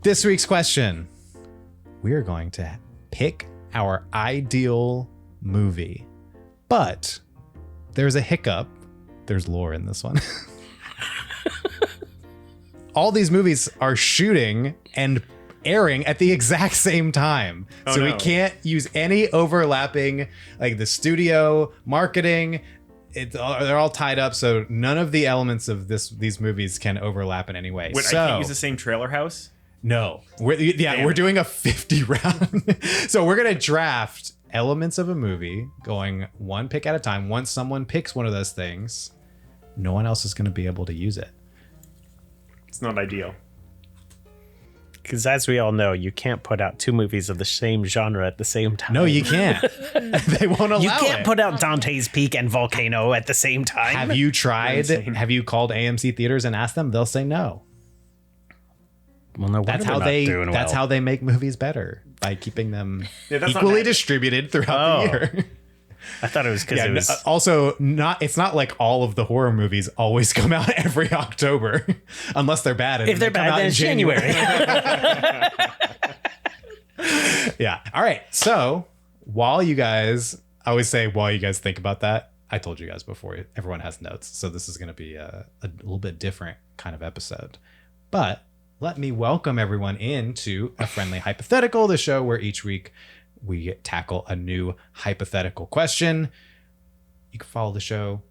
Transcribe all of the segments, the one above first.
This week's question. We are going to pick our ideal movie. But there's a hiccup. There's lore in this one. All these movies are shooting and airing at the exact same time. We can't use any overlapping, like the studio, marketing. They're all tied up, so none of the elements of these movies can overlap in any way. Wait, I can't use the same trailer house? No. We're doing a 50 round. So we're going to draft elements of a movie, going one pick at a time. Once someone picks one of those things, no one else is going to be able to use it. It's not ideal. Because as we all know, you can't put out two movies of the same genre at the same time. No, you can't. They won't allow it. You can't put out Dante's Peak and Volcano at the same time. Have you tried? Have you called AMC theaters and asked them? They'll say no. Well, no, that's how they make movies better, by keeping them equally distributed throughout the year. I thought it was because it was also not. It's not like all of the horror movies always come out every October, unless they're bad. And if they're bad, then it's January. Yeah. All right. So while you guys think about that, I told you guys before, everyone has notes, so this is going to be a little bit different kind of episode. But let me welcome everyone into A Friendly Hypothetical, the show where each week we tackle a new hypothetical question. You can follow the show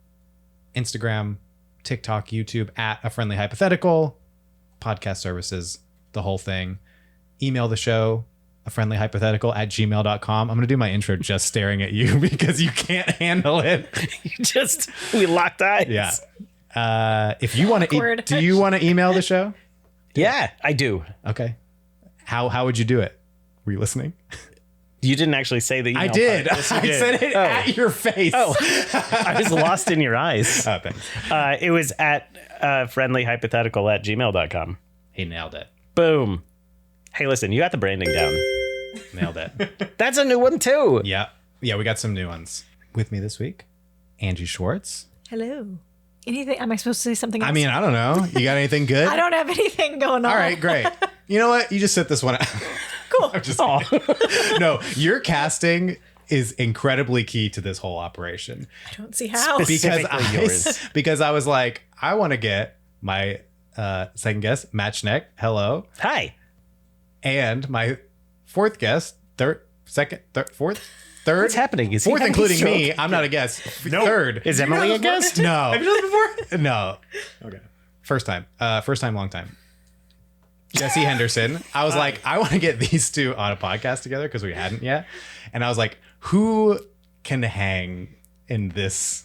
Instagram, TikTok, YouTube at A Friendly Hypothetical, podcast services, the whole thing. Email the show, afriendlyhypothetical@gmail.com. I'm going to do my intro just staring at you because you can't handle it. We locked eyes. Yeah. If you want to, do you want to email the show? Yeah, I do. Okay. How would you do it? Were you listening? You didn't actually say the email. I did. Yes, I said it at your face. I was lost in your eyes. Oh, thanks. It was at friendlyhypothetical@gmail.com. He nailed it. Boom. Hey, listen, you got the branding down. Nailed it. That's a new one, too. Yeah. Yeah, we got some new ones. With me this week, Angie Schwartz. Hello. Anything? Am I supposed to say something else? I mean, I don't know. You got anything good? I don't have anything going on. All right, great. You know what? You just sit this one out. Cool. I'm just No, your casting is incredibly key to this whole operation. I don't see how. Because I was like, I want to get my second guest, Matt Schneck. Hello. Hi. And my fourth guest, fourth. What's happening? Is fourth, he including me. I'm not a guest. No. Third. Is Emily a guest? No. Have you done this before? No. Okay. First time, long time. Jesse Henderson. I was like, I want to get these two on a podcast together because we hadn't yet. And I was like, who can hang in this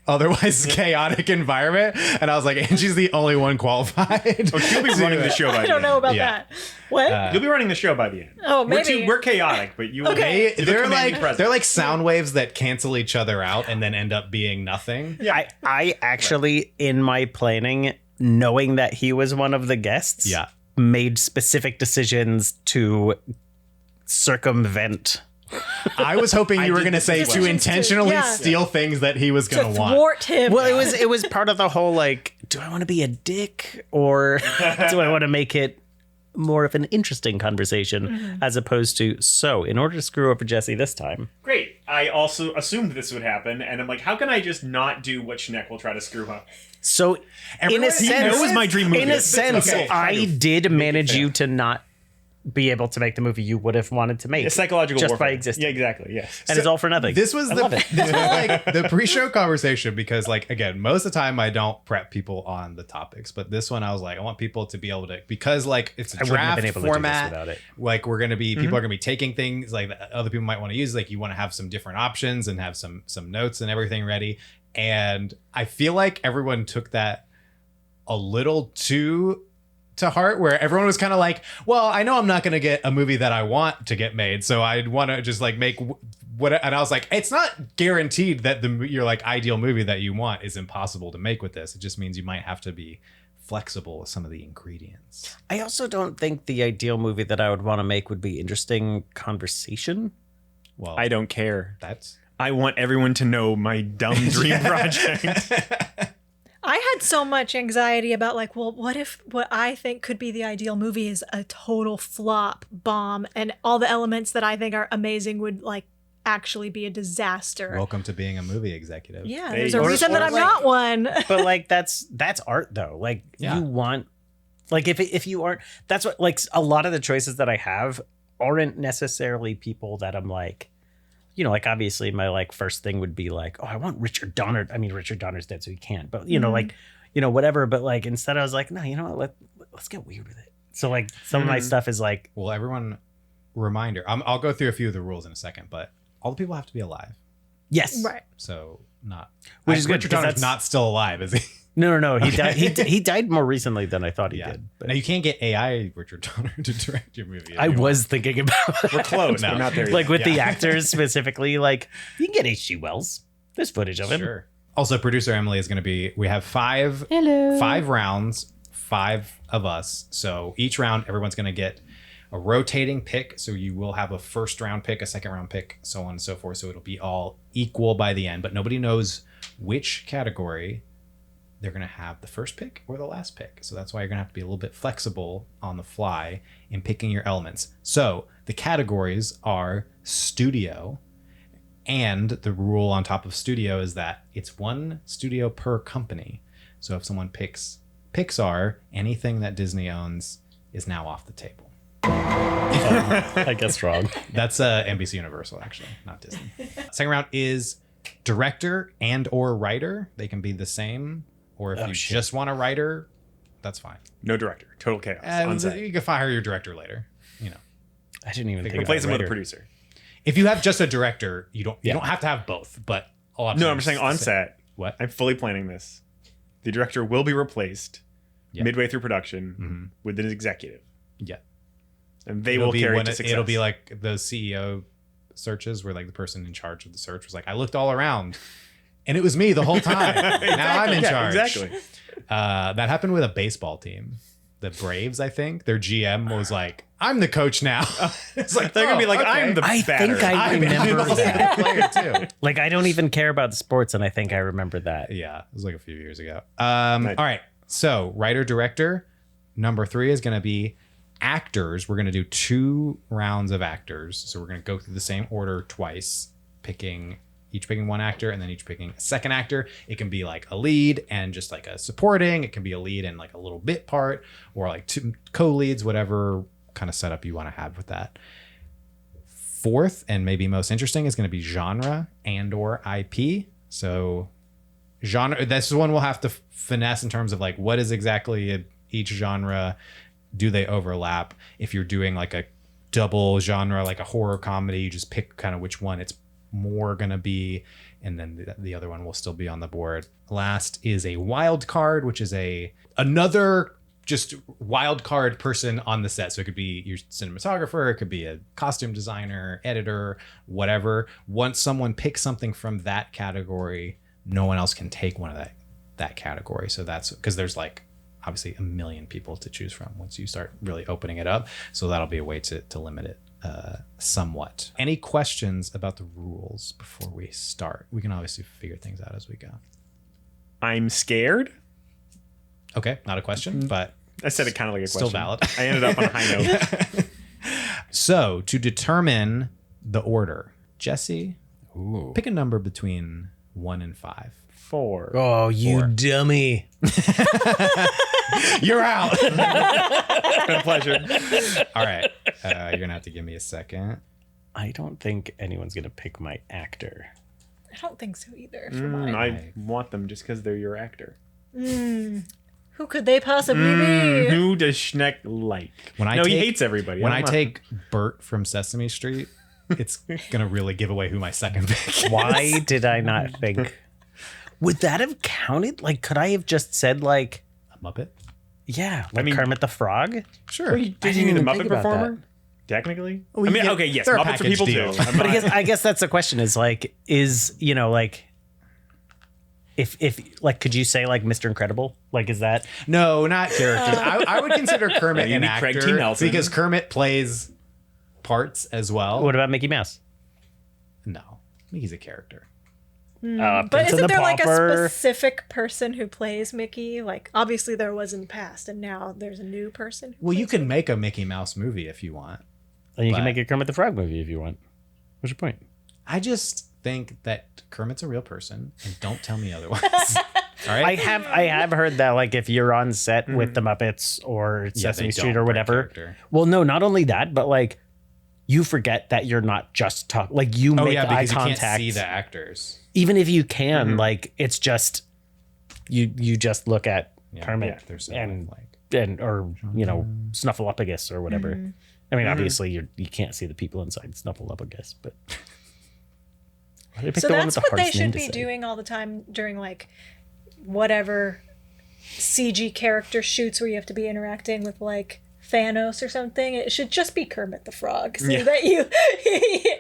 otherwise chaotic environment? And I was like, Angie's the only one qualified. Oh, she'll be running the show by the end. I don't know about Yeah. that. What? You'll be running the show by the end. Oh, maybe. We're chaotic, but you will. Okay. They're like sound waves that cancel each other out and then end up being nothing. Yeah. I actually, in my planning, knowing that he was one of the guests, made specific decisions to circumvent. I was hoping you were going to say to intentionally steal things that he was going to want. Thwart him. Well, it was part of the whole, like, do I want to be a dick or do I want to make it more of an interesting conversation as opposed to, so in order to screw over Jesse this time. Great. I also assumed this would happen, and I'm like, how can I just not do what Schneck will try to screw up? So in a sense, knows my dream movie. In a sense, Okay, I did manage you to not be able to make the movie you would have wanted to make. It's psychological just warfare. by existing. Yeah, exactly. Yes. And it's all for nothing. This was love it. this was like the pre-show conversation because, like, again, most of the time I don't prep people on the topics, but this one I was like, I want people to be able to, because like it's a I wouldn't have draft been able to do this format. without it. Like we're gonna be people are gonna be taking things like that other people might want to use. Like you want to have some different options and have some notes and everything ready. And I feel like everyone took that a little too to heart, where everyone was kind of like, well, I know I'm not going to get a movie that I want to get made, so I'd want to just like make what. And I was like, it's not guaranteed that your like ideal movie that you want is impossible to make with this. It just means you might have to be flexible with some of the ingredients. I also don't think the ideal movie that I would want to make would be interesting conversation. Well, I don't care. That's I want everyone to know my dumb dream project. I had so much anxiety about like, well, what if what I think could be the ideal movie is a total flop bomb and all the elements that I think are amazing would like actually be a disaster. Welcome to being a movie executive. Yeah, Hey, there's a or- reason or that I'm like- not one. But like that's art though. Like Yeah. you want like if you aren't, that's what like a lot of the choices that I have aren't necessarily people that I'm like, you know, like obviously my like first thing would be like, oh, I want Richard Donner. I mean, Richard Donner's dead, so he can't. But you know, like, you know, whatever. But like instead, I was like, no, you know what? Let's get weird with it. So like some of my stuff is like, Well, everyone, reminder. I'll go through a few of the rules in a second, but all the people have to be alive. yes, Right. So not. Which is good, Richard because Donner's that's- not still alive, is he? no. He died. He died more recently than I thought he Yeah. did. But Now you can't get AI Richard Donner to direct your movie. I was thinking about We're close. No. We're not there yet. like with the Yeah. actors specifically. Like you can get H.G. Wells. There's footage of him. Sure. Also, producer Emily is going to be. We have five rounds, 5 of us. So each round, everyone's going to get a rotating pick. So you will have a first round pick, a second round pick, so on and so forth. So it'll be all equal by the end, but nobody knows which category they're going to have the first pick or the last pick. So that's why you're going to have to be a little bit flexible on the fly in picking your elements. So the categories are studio, and the rule on top of studio is that it's one studio per company. So if someone picks Pixar, anything that Disney owns is now off the table. I guess wrong. That's NBC Universal, actually, not Disney. Second round is director and or writer. They can be the same. Or if you shit. just want a writer, that's fine. No director. Total chaos. on set. You can fire your director later. You know, I didn't even think Replace him about with a writer. producer. if you have just a director, you don't have to have both. But a lot of No, times I'm just saying on set. What? I'm fully planning this. The director will be replaced Yeah. midway through production with an executive, Yeah. and they will carry it to success. It'll be like those CEO searches where like the person in charge of the search was like, I looked all around and it was me the whole time. Now I'm in charge. Exactly. That happened with a baseball team. The Braves, I think. Their GM was like, I'm the coach now. It's like, They're gonna be like, okay. I'm the I batter. think I I'm remember also that. the player too. Like I don't even care about sports, and I think I remember that. Yeah, it was like a few years ago. All right. So, writer director. Number 3 is going to be actors. We're going to do 2 rounds of actors. So, we're going to go through the same order twice, each picking one actor and then each picking a second actor. It can be like a lead and just like a supporting. It can be a lead and like a little bit part, or like 2 co-leads, whatever kind of setup you want to have with that. Fourth, and maybe most interesting, is going to be genre and or IP. So genre, this one we'll have to finesse in terms of like what is exactly each genre. Do they overlap? If you're doing like a double genre, like a horror comedy, you just pick kind of which one it's more going to be, and then the other one will still be on the board. Last is a wild card, which is another just wild card person on the set. So it could be your cinematographer, it could be a costume designer, editor, whatever. Once someone picks something from that category, no one else can take one of that category. So that's because there's like obviously a million people to choose from once you start really opening it up. So that'll be a way to limit it somewhat. Any questions about the rules before we start? We can obviously figure things out as we go. I'm scared. Okay, not a question, but I said it kind of like a question. still valid. I ended up on a high note. So to determine the order, Jesse, pick a number between 1 and 5. 4. Oh, you 4. dummy! You're out. It's been a pleasure. All right, you're gonna have to give me a second. I don't think anyone's gonna pick my actor. I don't think so either. For mine. I want them just because they're your actor. Who could they possibly be? Who does Schneck like? When I he take- hates everybody. When don't I know. take Bert from Sesame Street, it's gonna really give away who my second pick is. Why did I not think? Would that have counted? Like, could I have just said like, A Muppet? yeah, like mean- Kermit the Frog? Sure. Did you didn't need a even Muppet think about performer? that. Technically, Well, I you mean, get- okay, yes, they're a Muppets for package people deal. too. I'm But not- I guess that's the question. Is like, like, if like, could you say like Mr. Incredible? Like, is that No, not characters. I would consider Kermit Yeah, you an need Craig T. actor Nelson. because Kermit plays parts as well. what about Mickey Mouse? No, Mickey's a character. But Vincent isn't the there like a Pauper. specific person who plays Mickey? Like, obviously there was in the past, and now there's a new person. Who Well, you plays can make a Mickey Mouse movie if you want. And you can but- make a Kermit the Frog movie if you want. What's your point? I just think that Kermit's a real person, and don't tell me otherwise. All right. I have heard that like if you're on set with the Muppets or Yeah, Sesame they Street don't or break whatever. character. Well, no, not only that, but like you forget that you're not just talk like you Oh make yeah, eye because you contact. can't see the actors. Even if you can, like it's just you just look at Yeah, Kermit they're so and like or Snuffleupagus or whatever. I mean, obviously you can't see the people inside Snuffleupagus, but why did I pick So the one with that's the what they hardest name should to be say? doing all the time during like whatever CG character shoots where you have to be interacting with like Thanos or something. It should just be Kermit the Frog, so that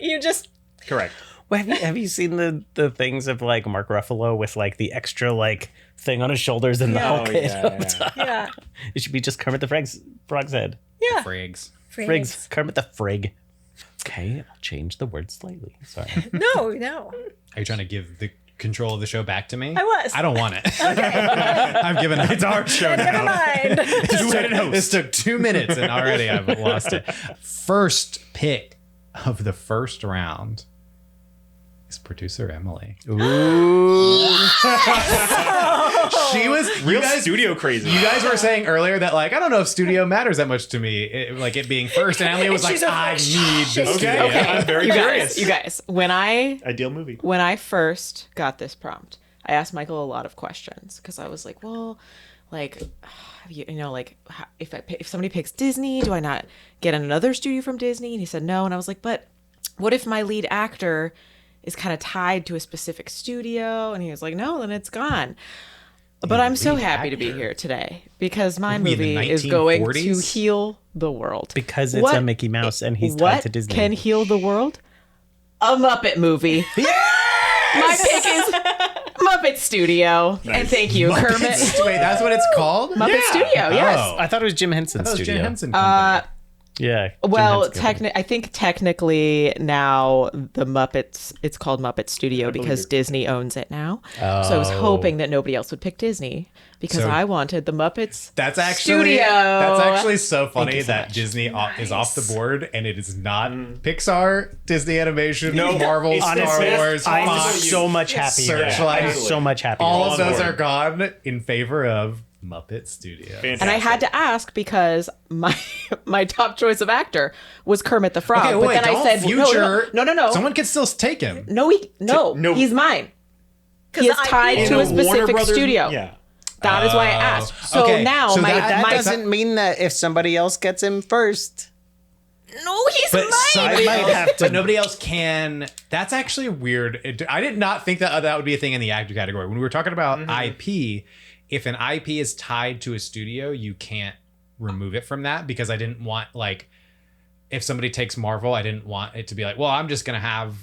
you just Correct. Well, have you seen the things of like Mark Ruffalo with like the extra like thing on his shoulders and the Yeah. Hulk Oh, head yeah, up yeah. top? yeah It should be just Kermit the Frog's head. yeah Frigs. Friggs. Kermit the Frig. Okay, I'll change the word slightly. Sorry. No. Are you trying to give the control of the show back to me? I was. I don't want it. I'm giving it. It's our show Never mind. This took 2 minutes and already I've lost it. First pick of the first round is producer Emily. She was Real you guys, studio crazy. You guys were saying earlier that like I don't know if studio matters that much to me, like it being first, and Emily was like, She's a- I need the Okay. studio. Okay. I'm very you curious. guys, when I Ideal movie. first got this prompt, I asked Michael a lot of questions because I was like, well, like, like if somebody picks Disney, do I not get another studio from Disney? And he said no, and I was like, but what if my lead actor is kind of tied to a specific studio? And he was like, no, then it's gone. But I'm so lead happy to be actor? here today because my What, in the movie is going to 1940s? heal the world. Because it's What- a Mickey Mouse and he's what tied to Disney. can heal the world? A Muppet movie. My pick is Muppet Studio. And thank you, Kermit. Wait, that's what it's called? Muppet Studio, yes. Oh. I thought it was Jim Henson's That was studio. Jim Henson Company. Yeah. Jim Well, Henson Company. I think technically now the Muppets, it's called Muppet Studio because Disney owns it now. So I was hoping that nobody else would pick Disney because So- I wanted the Muppets That's Studio. actually so funny so that much. Disney is off the board and it is not Pixar, Disney Animation, No, Marvel, it's Star Honestly, Wars, I'm Fox. so much happier. Searchlight. I'm so much happier. All on of those board. are gone in favor of Muppet Studio. Fantastic. And I had to ask because my top choice of actor was Kermit the Frog. Okay, but wait, then I don't said, future. no. Someone could still take him. No, No. he's mine. 'Cause He is the IP tied is to a Warner specific Brothers- studio. Yeah. That is why I asked. So okay. now So my that my doesn't mean that if somebody else gets him first. no, he's But mine. somebody might else, have to- but nobody else can. That's actually weird. I did not think that that would be a thing in the actor category. When we were talking about IP, if an IP is tied to a studio, you can't remove it from that because I didn't want like if somebody takes Marvel, I didn't want it to be like, well, I'm just gonna have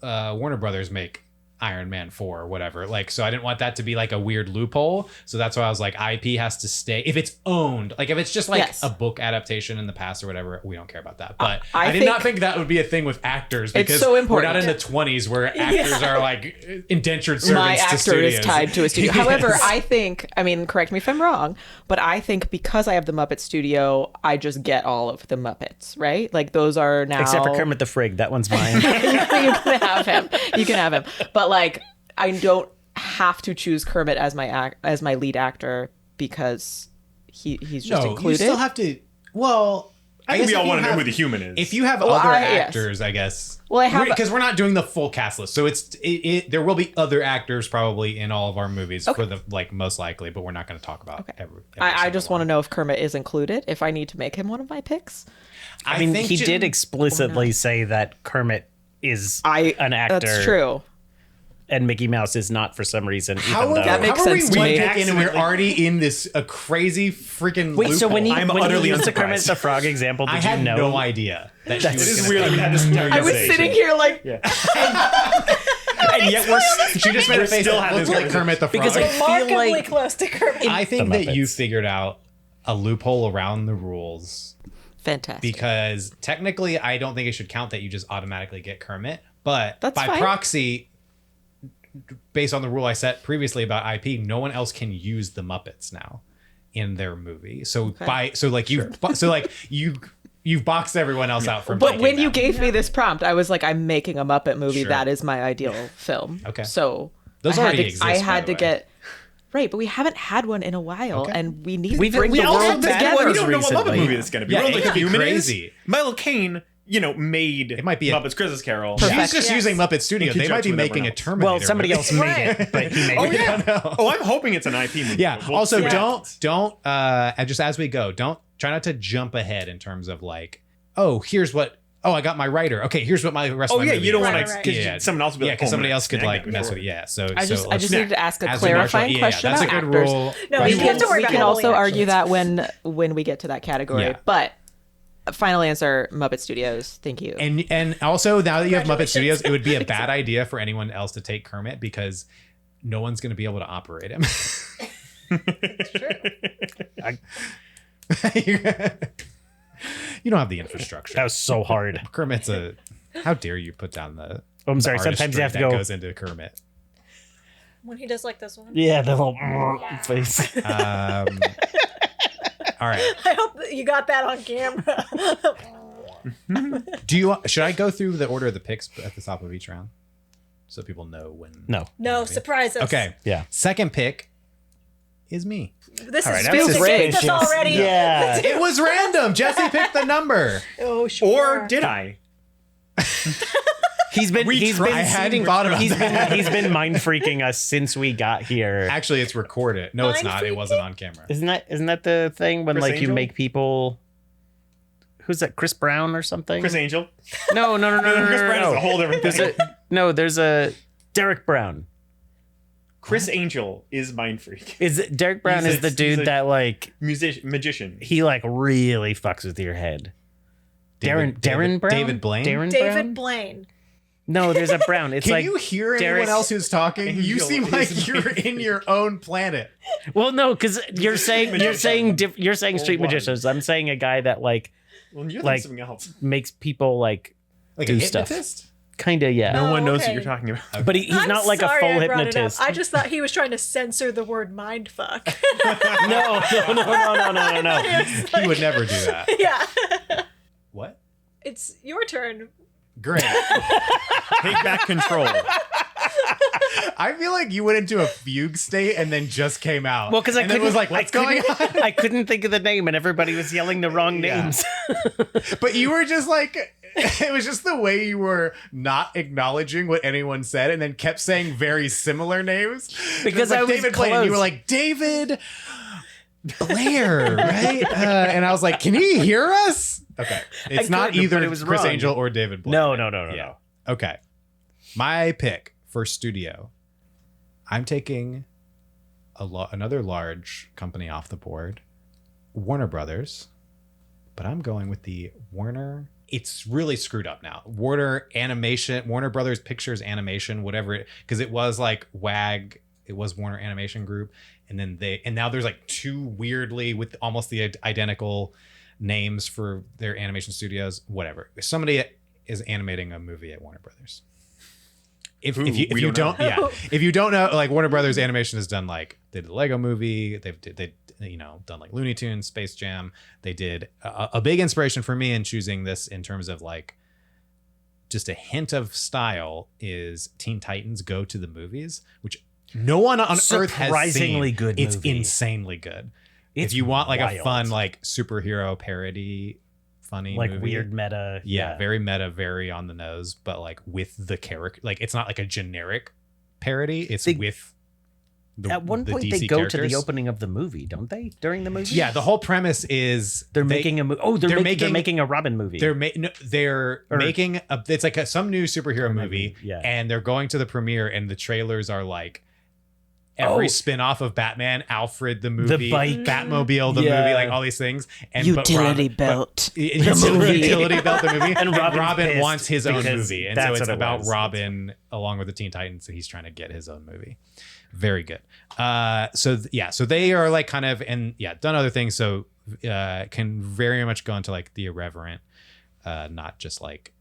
Warner Brothers make Iron Man 4 or whatever. Like, so I didn't want that to be like a weird loophole. So that's why I was like, IP has to stay. If it's owned, like if it's just like Yes. a book adaptation in the past or whatever, we don't care about that. But I I did not think- think that would be a thing with actors because so we're important. not in the 20s where actors are like indentured servants my to actor studios. is tied to a studio. Yes. However, I think, I mean, correct me if I'm wrong, but I think because I have the Muppet Studio, I just get all of the Muppets, right? Like those are now Except for Kermit the Frig. That one's mine. you can have him. You can have him. But like, I don't have to choose Kermit as my lead actor because he's just No, included. you still have to. Well, I think guess we all if you want to know have- who the human is. If you have Well, other yes. actors, I guess. Well, I have- because we're not doing the full cast list, so there will be other actors probably in all of our movies for the like most likely, but we're not going to talk about. Every I just want to know if Kermit is included. If I need to make him one of my picks. I mean, think he Jim- did explicitly say that Kermit is I an actor. That's true. And Mickey Mouse is not for some reason. How, Even though, That makes how are we sense to one me. pick in and we're already in this a crazy freaking Wait, so when he I'm when utterly he used the Kermit unsurprised. the Frog example, did I you had know? no idea that she It was is gonna weird that we had this entire I was conversation. sitting here like, and yet she just made a face still that have looked this like Kermit the Frog. Because I feel Remarkably like close to Kermit. I think The that you Muppets. figured out a loophole around the rules fantastic. because technically I don't think it should count that you just automatically get Kermit, but That's by fine. proxy, based on the rule I set previously about IP, no one else can use the Muppets now in their movie. So you've boxed everyone else out from. But taking when you them. gave me this prompt, I was like, I'm making a Muppet movie. Sure. That is my ideal film. Okay. So Those I had already to, exist, I by had the to way. get right, but we haven't had one in a while, Okay. and we need We've- to bring we the also world had together. one We don't know what Muppet recently. movie it's going to be. Yeah, We don't it know could what be human crazy. is. Michael Caine, made It might be a- Muppets Christmas Carol. He's Perfect. just Yes. using Muppet Studios. They might be conjunction with making a everyone else. Terminator. Well, somebody movie. else made it, but he made Oh it. yeah. Oh, I'm hoping it's an IP movie. Yeah. We'll Also, see what happens. don't and just as we go, don't try not to jump ahead in terms of like, I got my writer. Okay, here's what my rest Oh of my yeah, movie you don't is. want Right, to right. because someone else will be Yeah, like, because somebody man, else could snag like that mess before. with it. Yeah. So I just let's- needed to ask a as we march clarifying on- question that's a about good actors. rule. No, Right. you have to worry We about can also Halloween, argue actually. that when we get to that category. Yeah. But final answer, Muppet Studios. Thank you. And also now that you have Muppet Congratulations. Studios, it would be a bad idea for anyone else to take Kermit because no one's going to be able to operate him. You don't have the infrastructure. That was so hard. Kermit's a. How dare you put down the? I'm the sorry. Sometimes you have to artistry that go. goes into Kermit. When he does like this one. Yeah, the little face. All right. I hope that you got that on camera. Should I go through the order of the picks at the top of each round, so people know when? No. No, surprise us. Okay. Yeah. Second pick is me. This All is right, feels that's against us suspicious. already. Yeah. It was random. Jesse picked the number. Oh, sure. Or did I? He's been. I hadn't thought about that. He's been mind freaking us since we got here. Actually, it's recorded. No, it's not. It wasn't on camera. Isn't that the thing when Chris like you Angel? make people? Who's that? Chris Brown or something? Chris Angel? No. Chris Brown is a whole different thing. There's a Derek Brown. Chris Angel is Mind Freak. Derek Brown He's is the he's dude a that like magician. he like really fucks with your head. Darren Brown. David Blaine? Darren David Brown? Blaine. No, there's a Brown. It's Can like you hear Derek- anyone else who's talking? You Angel seem is like you're in your own planet. Well, no, because you're saying magician. you're saying street Or was. magicians. I'm saying a guy that like Well, you're Like- something else. makes people like Like do a stuff. hypnotist? kind of yeah. No one knows okay. what you're talking about. But he's I'm not like sorry a full I brought it up. hypnotist. I just thought he was trying to censor the word mindfuck. No. He would never do that. Yeah. What? It's your turn. Great. Take back control. I feel like you went into a fugue state and then just came out. Well, because I and then couldn't was like, what's going on? I couldn't think of the name, and everybody was yelling the wrong Yeah. names. But you were just like, it was just the way you were not acknowledging what anyone said and then kept saying very similar names. Because It I was David Blaine, and you were close. like, David Blair, right? And I was like, can he hear us? Okay. It's not couldn't, either but it was Chris wrong. Angel or David Blaine. No. Okay. My pick for studio. I'm taking another large company off the board, Warner Brothers, but I'm going with the Warner. It's really screwed up now. Warner Brothers Pictures Animation, whatever because it was like WAG, it was Warner Animation Group, and now there's like two weirdly with almost the identical names for their animation studios. Whatever. Somebody is animating a movie at Warner Brothers. If you don't if you don't know, like Warner Brothers Animation has done like they did the Lego Movie, they done like Looney Tunes, Space Jam. They did a big inspiration for me in choosing this in terms of like just a hint of style is Teen Titans Go to the Movies, which no one on earth has Surprisingly seen. good It's movie. insanely good. It's if you want like a wild. fun like superhero parody, funny Like movie. weird meta. Yeah, very meta, very on the nose, but like with the character, like it's not like a generic parody. It's with the At one the point, DC they go to characters. the opening of the movie, don't they? During the movie, Yeah, the whole premise is they're making a movie. Oh, they're making a Robin movie. they're making a it's like some new superhero movie, yeah. and they're going to the premiere, and the trailers are like every spin-off of Batman, Alfred the movie, bike. Batmobile the Yeah. movie, like all these things, and Utility belt. Utility belt the movie, And Robin's Robin pissed wants his own because movie, and so that's it's what it about was. Robin along with the Teen Titans, so he's trying to get his own movie. Very good. So they are like kind of done other things, so can very much go into like the irreverent, not just like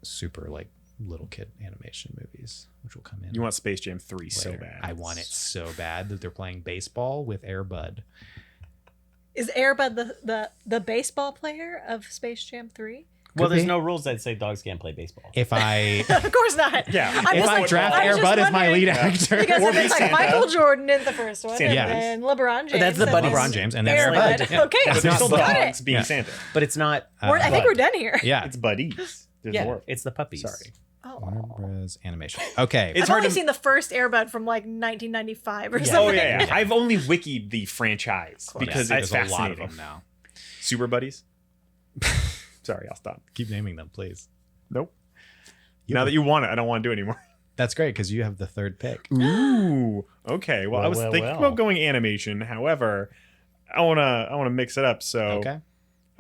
super like little kid animation movies, which will come in. You want Space Jam 3 so later. bad. I want it so bad that they're playing baseball with Air Bud. Is Air Bud the baseball player of Space Jam 3? Well, there's be. no rules that say dogs can't play baseball. If I Of course not. Yeah. I'm if just I like- draft I was Air just Bud as my wondering, lead actor, Because Or if be it's like Santa. Michael Jordan in the first one, Santa. and then LeBron James. That's the and buddy then LeBron James, and then Air Air Bud. Bud. Yeah. Okay, But It's they're not still Bud. dogs being Yeah. Santa. But it's not. I think we're done here. Yeah, It's buddies. There's Yeah, more. it's the puppies. Sorry. Warner Bros. Animation. Okay, It's I've hard only to- seen the first Air Bud from like 1995 or Yeah. something. Oh yeah, yeah. I've only wikied the franchise because Yeah, it's there's a lot of fascinating. them now. Super buddies. Sorry, I'll stop. Keep naming them, please. Nope. Now that you want it, I don't want to do it anymore. That's great because you have the third pick. Ooh. Okay. Well, I was thinking well. about going animation. However, I wanna mix it up. So Okay. I'm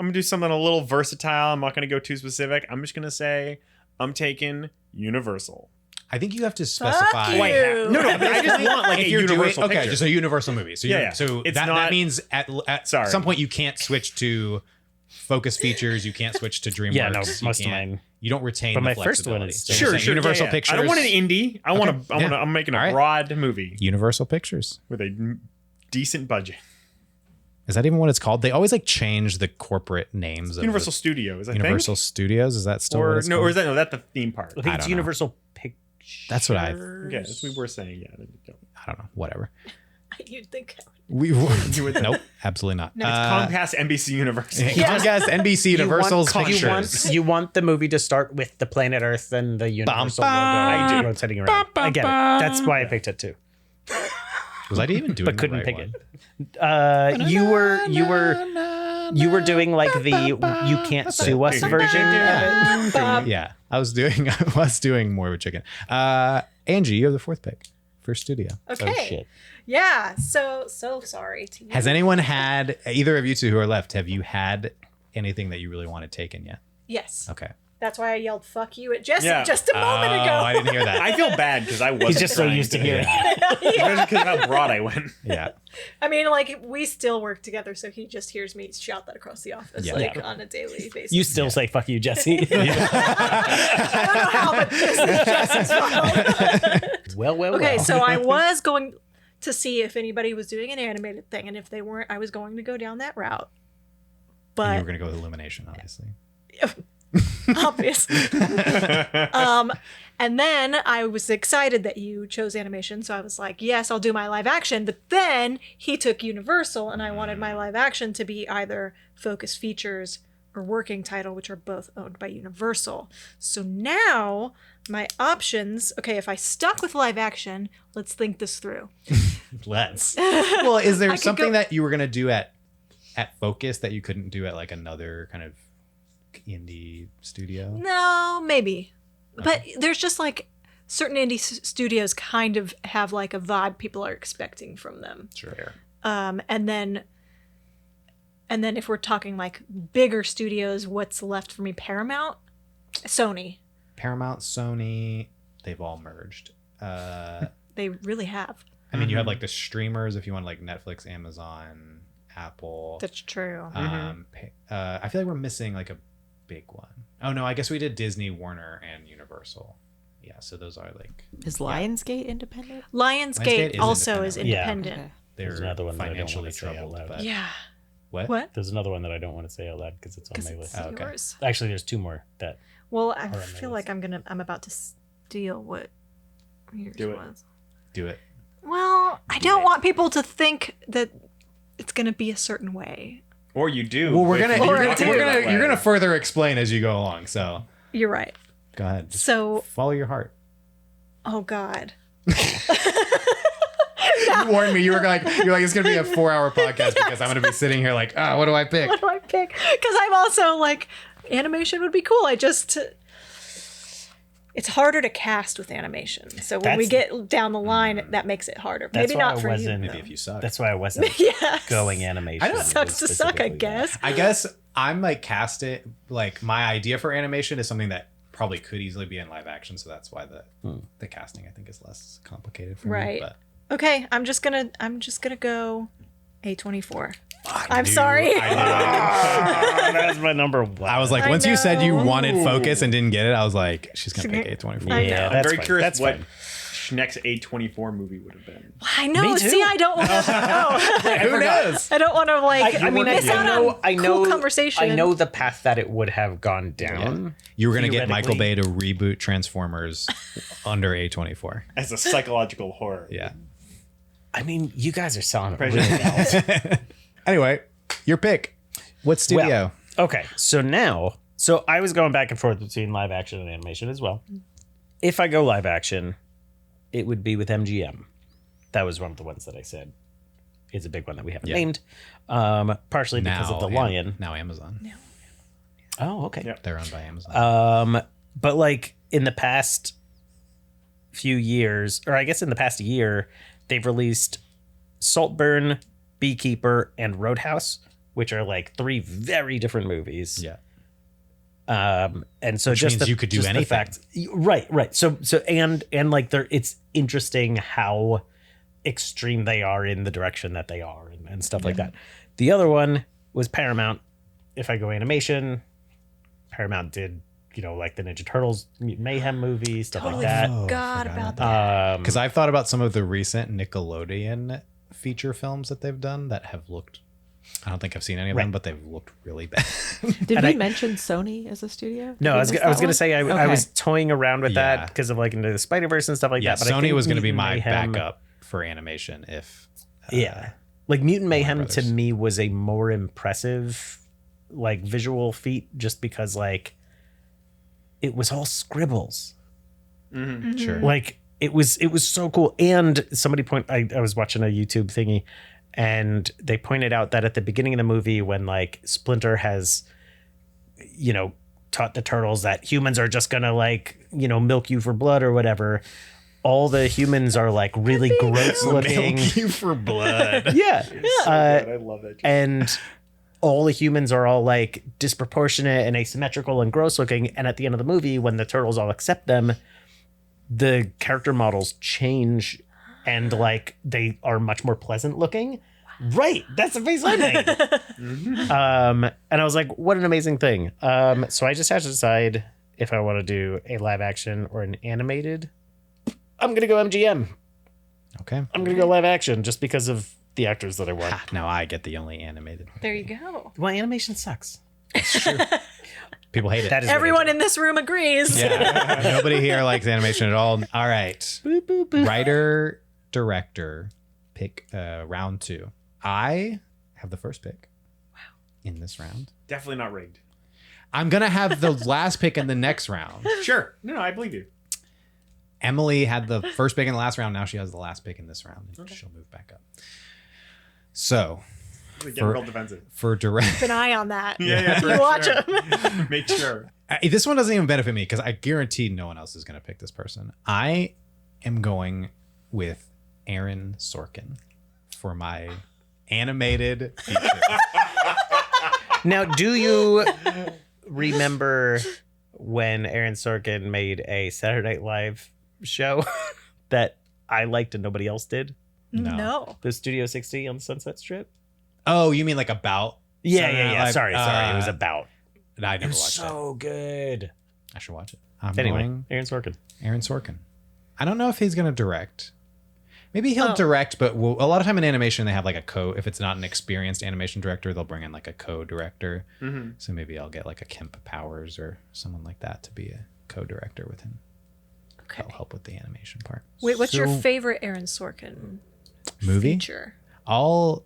gonna do something a little versatile. I'm not gonna go too specific. I'm just gonna say I'm taking Universal. I think you have to specify. you. Wait, no, but I just want like If a you're doing universal picture. just a universal movie. So Yeah, yeah. so It's that not- means at Sorry. some point you can't switch to Focus Features. You can't switch to DreamWorks. Yeah, no, you most of can't- mine. You don't retain. But the my first one flexibility. is So still- you're Sure, saying sure. Universal yeah. Pictures. I don't want an indie. Yeah. I'm making a All right. broad movie Universal Pictures. with a decent budget. Is that even what it's called? They always like change the corporate names. Of Universal the, Studios, I Universal Studios. Is that still think. what Or it's no, called? or is that that's the theme park? I think I it's don't know. Universal Pictures. That's what I. Yeah, that's what we were saying. Yeah. I don't know. Whatever. You'd think. We nope. Absolutely not. It's Comcast, NBC, Universal. Comcast, NBC, Universal's you Pictures. you want the movie to start with the planet Earth and the Universal logo. I do. Rotating around. I get it. That's why I picked it too, Was I even doing? but the couldn't right pick one? it. You were doing like the you can't sue us version of it. Yeah, I was doing more with chicken. Angie, you have the fourth pick for studio. Okay. Oh shit. Yeah. So sorry to you. Has anyone had either of you two who are left? Have you had anything that you really want to take in yet? Yes. Okay. That's why I yelled "fuck you" at Jesse Yeah. just a moment Oh, ago. I didn't hear that. I feel bad because I wasn't. He's just so trying used to hearing Especially because of how broad I went. Yeah. I mean, like we still work together, so he just hears me shout that across the office Yeah. like Yeah. on a daily basis. You still say "fuck you, Jesse." I don't know how, but this is Jesse's fault. well. Okay, so I was going to see if anybody was doing an animated thing, and if they weren't, I was going to go down that route. And you But were gonna go with Illumination, obviously. obviously. And then I was excited that you chose animation, so I was like, yes, I'll do my live action. But then he took Universal, and I wanted my live action to be either Focus Features or Working Title, which are both owned by Universal. So now my options, okay, if I stuck with live action, let's think this through. Let's. Well, is there I could something go- that you were gonna do at Focus that you couldn't do at like another kind of indie studio? No, maybe. But there's just like certain indie studios kind of have like a vibe people are expecting from them. Sure. And then if we're talking like bigger studios, what's left for me? Paramount, Sony. Paramount, Sony, they've all merged. They really have. I mean, you have like the streamers if you want like Netflix, Amazon, Apple. That's true. I feel like we're missing like a big one. Oh no, I guess we did Disney, Warner, and Universal. Yeah, so those are like Is Lionsgate independent? Lionsgate Lionsgate is also is independent. Yeah. independent. Okay. they're There's another one that I don't financially wanna say out troubled. loud. But Yeah. what? What? There's another one that I don't want to say out loud because it's on Because my it's list. Oh, okay. yours. Actually, there's two more that. Well, I on my feel list. like I'm about to steal what yours Do it. was. Do it. Well, I don't want people to think that it's going to be a certain way. Or you do. Well, if you're gonna further explain as you go along. So You're right. go ahead. Just So, follow your heart. oh God. You warned me. You're like it's gonna be a 4-hour podcast because I'm gonna be sitting here like, what do I pick? What do I pick? Because I'm also like, animation would be cool. It's harder to cast with animation. So when we That's- get down the line, that makes it harder. That's Maybe why not I for you. wasn't- Maybe though. if you suck. That's why I wasn't Yes. going animation. I don't- Sucks to suck, I specifically that. guess. I guess I'm like cast it like my idea for animation is something that probably could easily be in live action, so that's why the casting I think is less complicated for Right. me. But Okay, I'm just gonna go A24. I I'm knew- sorry. I as my number one. I was like, I once you said you know. wanted focus and didn't get it, I was like, she's gonna pick A24. I know. yeah, I'm that's very fine. curious That's what fine. Schneck's A24 movie would have been. I know. Me too. See, I don't want to know. Who knows? I don't want to like. I mean, miss out on cool conversation. I know the path that it would have gone down. You were gonna get Michael Bay Theoretically. to reboot Transformers under A24. As a psychological horror. Yeah. I mean, you guys are selling it Prejudice. really well. Anyway, your pick. What studio? Well, okay, so I was going back and forth between live action and animation as well. If I go live action, it would be with MGM. That was one of the ones that I said is a big one that we haven't Yeah. named, partially because of the lion. Now Amazon. Oh, okay. Yep. They're owned by Amazon. But like in the past few years, or I guess in the past year, they've released Saltburn, Beekeeper, and Roadhouse, which are like 3 very different movies. Yeah. And so Which just means you could do just the anything. right. So and like it's interesting how extreme they are in the direction that they are and stuff like that. The other one was Paramount. If I go animation, Paramount did, like the Ninja Turtles Mutant Mayhem movie, stuff Totally like that. forgot about that. Because I've thought about some of the recent Nickelodeon feature films that they've done that have looked. I don't think I've seen any of them, Right. but they've looked really bad. Did And we I- mention Sony as a studio? No, Did I was miss going that to one? say I Okay. was toying around with Yeah. that because of like into the Spider-Verse and stuff like Yeah, that. But I Sony think was going to be Mutant my Mayhem- backup for animation if. Yeah. Like Mutant Mayhem to Brothers. me was a more impressive like visual feat just because like it was all scribbles. Sure. Like it was so cool. And somebody I was watching a YouTube thingy and they pointed out that at the beginning of the movie when like Splinter has taught the turtles that humans are just gonna like milk you for blood or whatever, all the humans are like really gross looking. Milk you for blood. Yeah. I love it. And all the humans are all like disproportionate and asymmetrical and gross looking. And at the end of the movie, when the turtles all accept them, the character models change and like they are much more pleasant looking. Right. That's the face I made. And I was like, what an amazing thing. So I just had to decide if I want to do a live action or an animated. I'm going to go MGM. Okay. I'm going to go live action just because of the actors that I want. Now I get the only animated. There you go. Well, animation sucks. People hate it. That is what Everyone it in this room agrees. Yeah. Nobody here likes animation at all. All right. is. Boop, boop, boop. Writer, director, pick round 2. I have the first pick. Wow. In this round. Definitely not rigged. I'm going to have the last pick in the next round. Sure. No, I believe you. Emily had the first pick in the last round. Now she has the last pick in this round. She'll move back up. So Getting real defensive. for direct, Keep an eye on that. Yeah. You watch sure. them. Make sure. this one doesn't even benefit me because I guarantee no one else is going to pick this person. I am going with Aaron Sorkin for my animated feature. Now, do you remember when Aaron Sorkin made a Saturday Night Live show that I liked and nobody else did? No. The Studio 60 on the Sunset Strip? Oh, you mean like about? Saturday Night Live? Sorry. It was about. I It never was watched so good. it. I should watch it. I'm Anyway, going Aaron Sorkin. Aaron Sorkin. I don't know if he's going to direct. Maybe he'll direct, but a lot of time in animation they have like a if it's not an experienced animation director, they'll bring in like a co-director. Mm-hmm. So maybe I'll get like a Kemp Powers or someone like that to be a co-director with him. Okay. That'll help with the animation part. Wait, what's your So- favorite Aaron Sorkin Movie? feature? I'll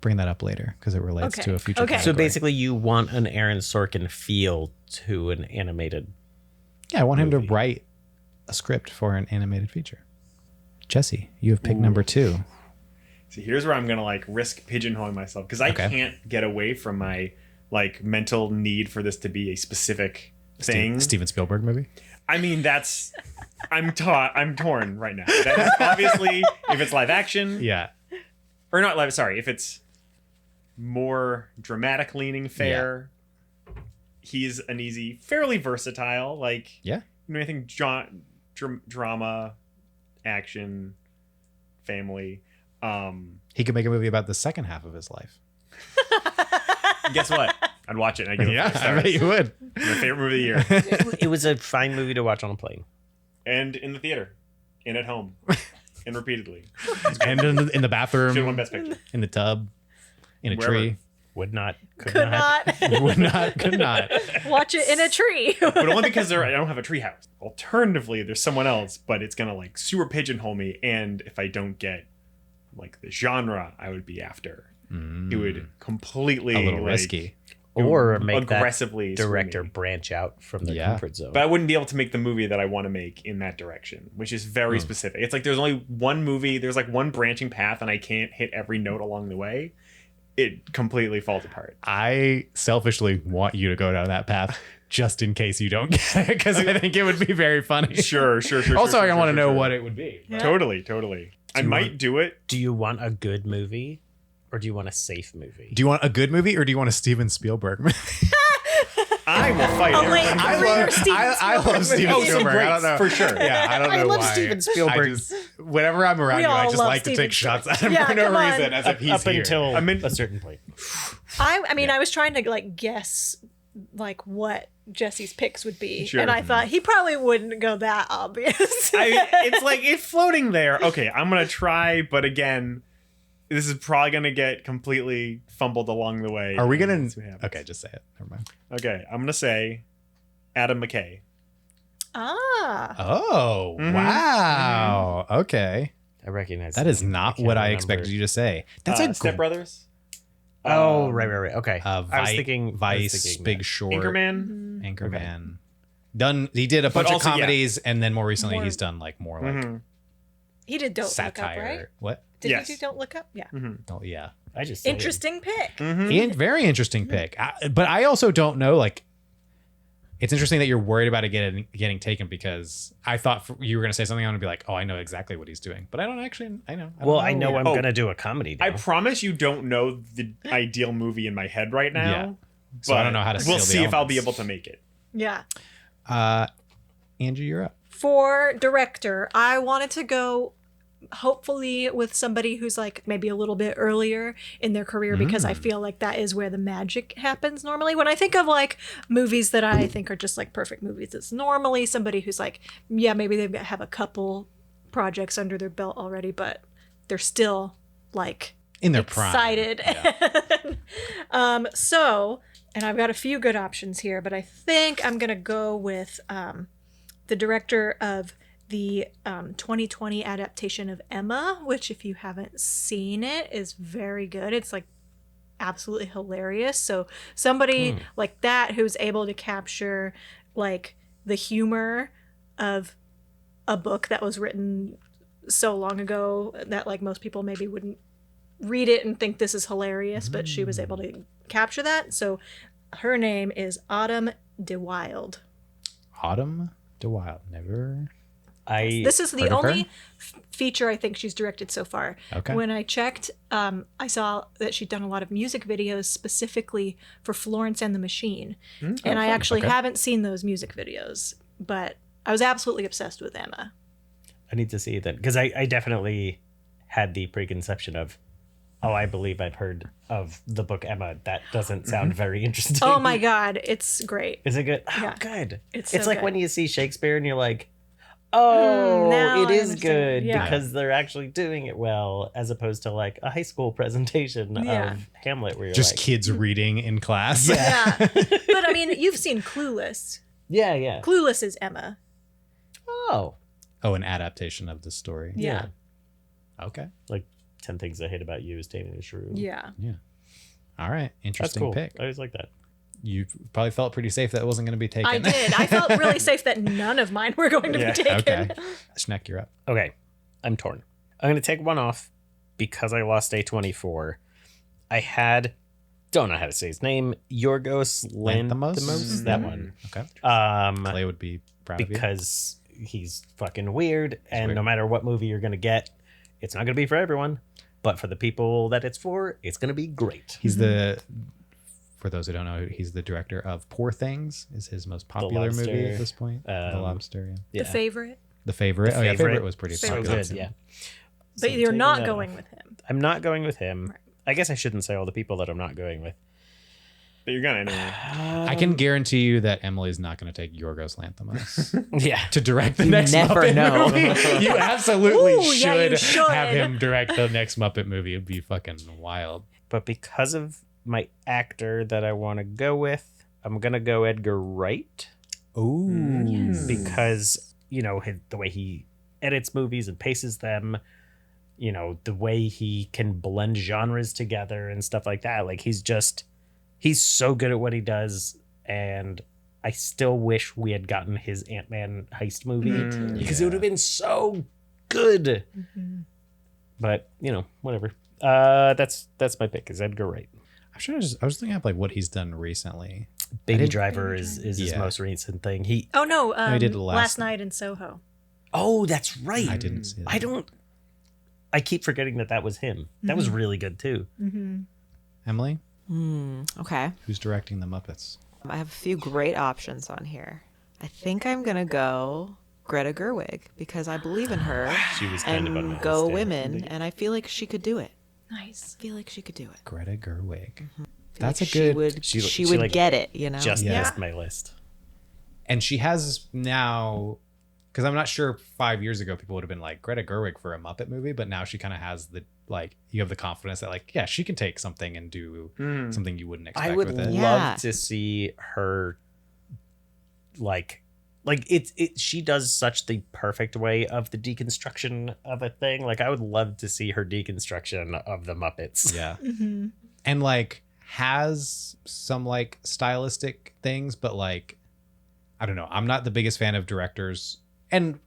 bring that up later because it relates Okay. to a future. Okay. So category. basically, you want an Aaron Sorkin feel to an animated. yeah, I want him movie. to write a script for an animated feature. Jesse, you have pick number 2. See, here's where I'm gonna like risk pigeonholing myself because I Okay. can't get away from my like mental need for this to be a specific thing. Steven Spielberg movie. I mean, I'm torn right now. That is obviously, if it's live action, Yeah. or not live. Sorry, if it's more dramatic leaning fare, he's an easy, fairly versatile. Like, Yeah. anything drama, action, family. He could make a movie about the second half of his life. Guess what? I'd watch it. And I'd give it Yeah, 5 I bet stars. you would. My favorite movie of the year. It was a fine movie to watch on a plane. And in the theater, and at home, and repeatedly. And in the Should have won bathroom, Best Picture. in the tub, in a Wherever. tree. Would not. Could not Would not, could not. watch it in a tree. But only because I don't have a treehouse. Alternatively, there's someone else, but it's gonna like sewer pigeonhole me. And if I don't get like the genre I would be after, it would completely A little like, risky. Or make that aggressively swing director me. branch out from their Yeah. comfort zone. But I wouldn't be able to make the movie that I want to make in that direction, which is very specific. It's like there's only one movie, there's like one branching path, and I can't hit every note along the way. It completely falls apart. I selfishly want you to go down that path just in case you don't get it, because I think it would be very funny. Sure. Also, I want to know sure. what it would be. Yeah. Totally. I might do it. Do you want a good movie or do you want a safe movie? Do you want a good movie or do you want a Steven Spielberg movie? I will fight A everyone. late career Steven I Spielberg love Steven movie. Spielberg. I don't know. For sure. Yeah, I don't know I love why. Steven Spielberg. I just, whenever I'm around We you, I all just love like to Steven take shots at him Yeah, for no come on. reason, as if he's Up here. until I mean- a certain point. I mean, I was trying to like guess like what Jesse's picks would be, Sure. and I thought he probably wouldn't go that obvious. It's like it's floating there. Okay, I'm gonna try, but again, this is probably gonna get completely fumbled along the way. Are we and gonna? let's see what happens. Okay, just say it. Never mind. Okay, I'm gonna say Adam McKay. Ah, Oh Mhm. wow. Okay, I recognize that is not can't what I remember. expected you to say. That's a Step Brothers. Oh, right. Okay. I was Vi- thinking Vice, Big that. Short, Anchorman. Anchorman. Done. He did a bunch of also, yeah. comedies, and then more recently, More- he's done like more like Mhm. he did Don't satire. Look Up, right? What? Did Yes. he do Don't Look Up? Yeah. Oh yeah. I just said it. Interesting pick. Very interesting pick. But I also don't know. Like, it's interesting that you're worried about it getting taken, because I thought you were going to say something. I'm going to be like, oh, I know exactly what he's doing, but I don't actually. I know. Well, I know I'm Oh. gonna do a comedy now. I promise you don't know the ideal movie in my head right now. Yeah. So I don't know how to seal We'll the see if I'll be elements. able to make it. Yeah. Andrew, you're up. For director, I wanted to go hopefully with somebody who's like maybe a little bit earlier in their career, because I feel like that is where the magic happens normally. When I think of like movies that I think are just like perfect movies, it's normally somebody who's like, yeah, maybe they have a couple projects under their belt already, but they're still like In their excited. So, and I've got a few good options here, but I think I'm gonna go with the director of the 2020 adaptation of Emma, which if you haven't seen it is very good. It's like absolutely hilarious. So somebody like that who's able to capture like the humor of a book that was written so long ago that like most people maybe wouldn't read it and think this is hilarious, but she was able to capture that. So her name is Autumn de Wilde. Autumn de Wilde. Never. This is the Heard of her? only feature I think she's directed so far. Okay. When I checked, I saw that she'd done a lot of music videos specifically for Florence and the Machine. And I actually Okay. haven't seen those music videos, but I was absolutely obsessed with Emma. I need to see that because I definitely had the preconception of, oh, I believe I've heard of the book Emma. That doesn't sound very interesting. Oh my God, it's great. Is it good? Yeah. Oh, good. It's It's so like good. when you see Shakespeare and you're like, oh, now it I is understand. good Yeah. because they're actually doing it well, as opposed to like a high school presentation Yeah. of Hamlet where you're Just like, kids reading in class. Yeah. But I mean, you've seen Clueless. yeah. Clueless is Emma. Oh, Oh, an adaptation of the story. Yeah. Okay. like 10 Things I Hate About You is Taming the Shrew. Yeah. All right. That's Interesting cool. pick. I always like that. You probably felt pretty safe that it wasn't going to be taken. I did. I felt really safe that none of mine were going to Yeah. be taken. Okay. Schneck, you're up. Okay, I'm torn. I'm going to take one off because I lost A24. I don't know how to say his name, Yorgos Lanthimos? Lanthimos, that one. Okay. Um, Clay would be proud of you. because he's fucking weird, and weird. no matter what movie you're going to get, it's not going to be for everyone, but for the people that it's for, it's going to be great. He's the, for those who don't know, he's the director of Poor Things, is his most popular movie Lobster. at this point. The Lobster, yeah. The favorite. The Favorite. The Oh, yeah, Favorite. Favorite was pretty So popular. good, too. yeah. But So you're taking not that going off. with him. I'm not going with him. I guess I shouldn't say all the people that I'm not going with. But you're gonna anyway. I can guarantee you that Emily's not going to take Yorgos Lanthimos Yeah. to direct the next never Muppet know. movie. You absolutely Ooh, yeah, you should. have him direct the next Muppet movie. It'd be fucking wild. But because of my actor that I want to go with, I'm going to go Edgar Wright. Ooh. Because, the way he edits movies and paces them, the way he can blend genres together and stuff like that. Like, he's so good at what he does. And I still wish we had gotten his Ant-Man heist movie because it would have been so good. Mm-hmm. But, whatever. That's my pick is Edgar Wright. I was thinking of like what he's done recently. Baby Driver is his Yeah. most recent thing. Oh no, he did last night in Soho. Oh, that's right. I didn't see that. I keep forgetting that was him. That was really good too. Mm-hmm. Emily, Okay. who's directing the Muppets? I have a few great options on here. I think I'm gonna go Greta Gerwig because I believe in her She was kind of on my and go list, yeah. women, and I feel like she could do it. Nice. I feel like she could do it. Greta Gerwig. I feel That's like a good. She would get it, Just Yeah. missed my list. And she has now, because I'm not sure 5 years ago people would have been like Greta Gerwig for a Muppet movie, but now she kind of has the you have the confidence that yeah, she can take something and do something you wouldn't expect I would with it. love Yeah. to see her it she does such the perfect way of the deconstruction of a thing. Like I would love to see her deconstruction of the Muppets. Yeah. Mm-hmm. And has some stylistic things, but I don't know. I'm not the biggest fan of directors and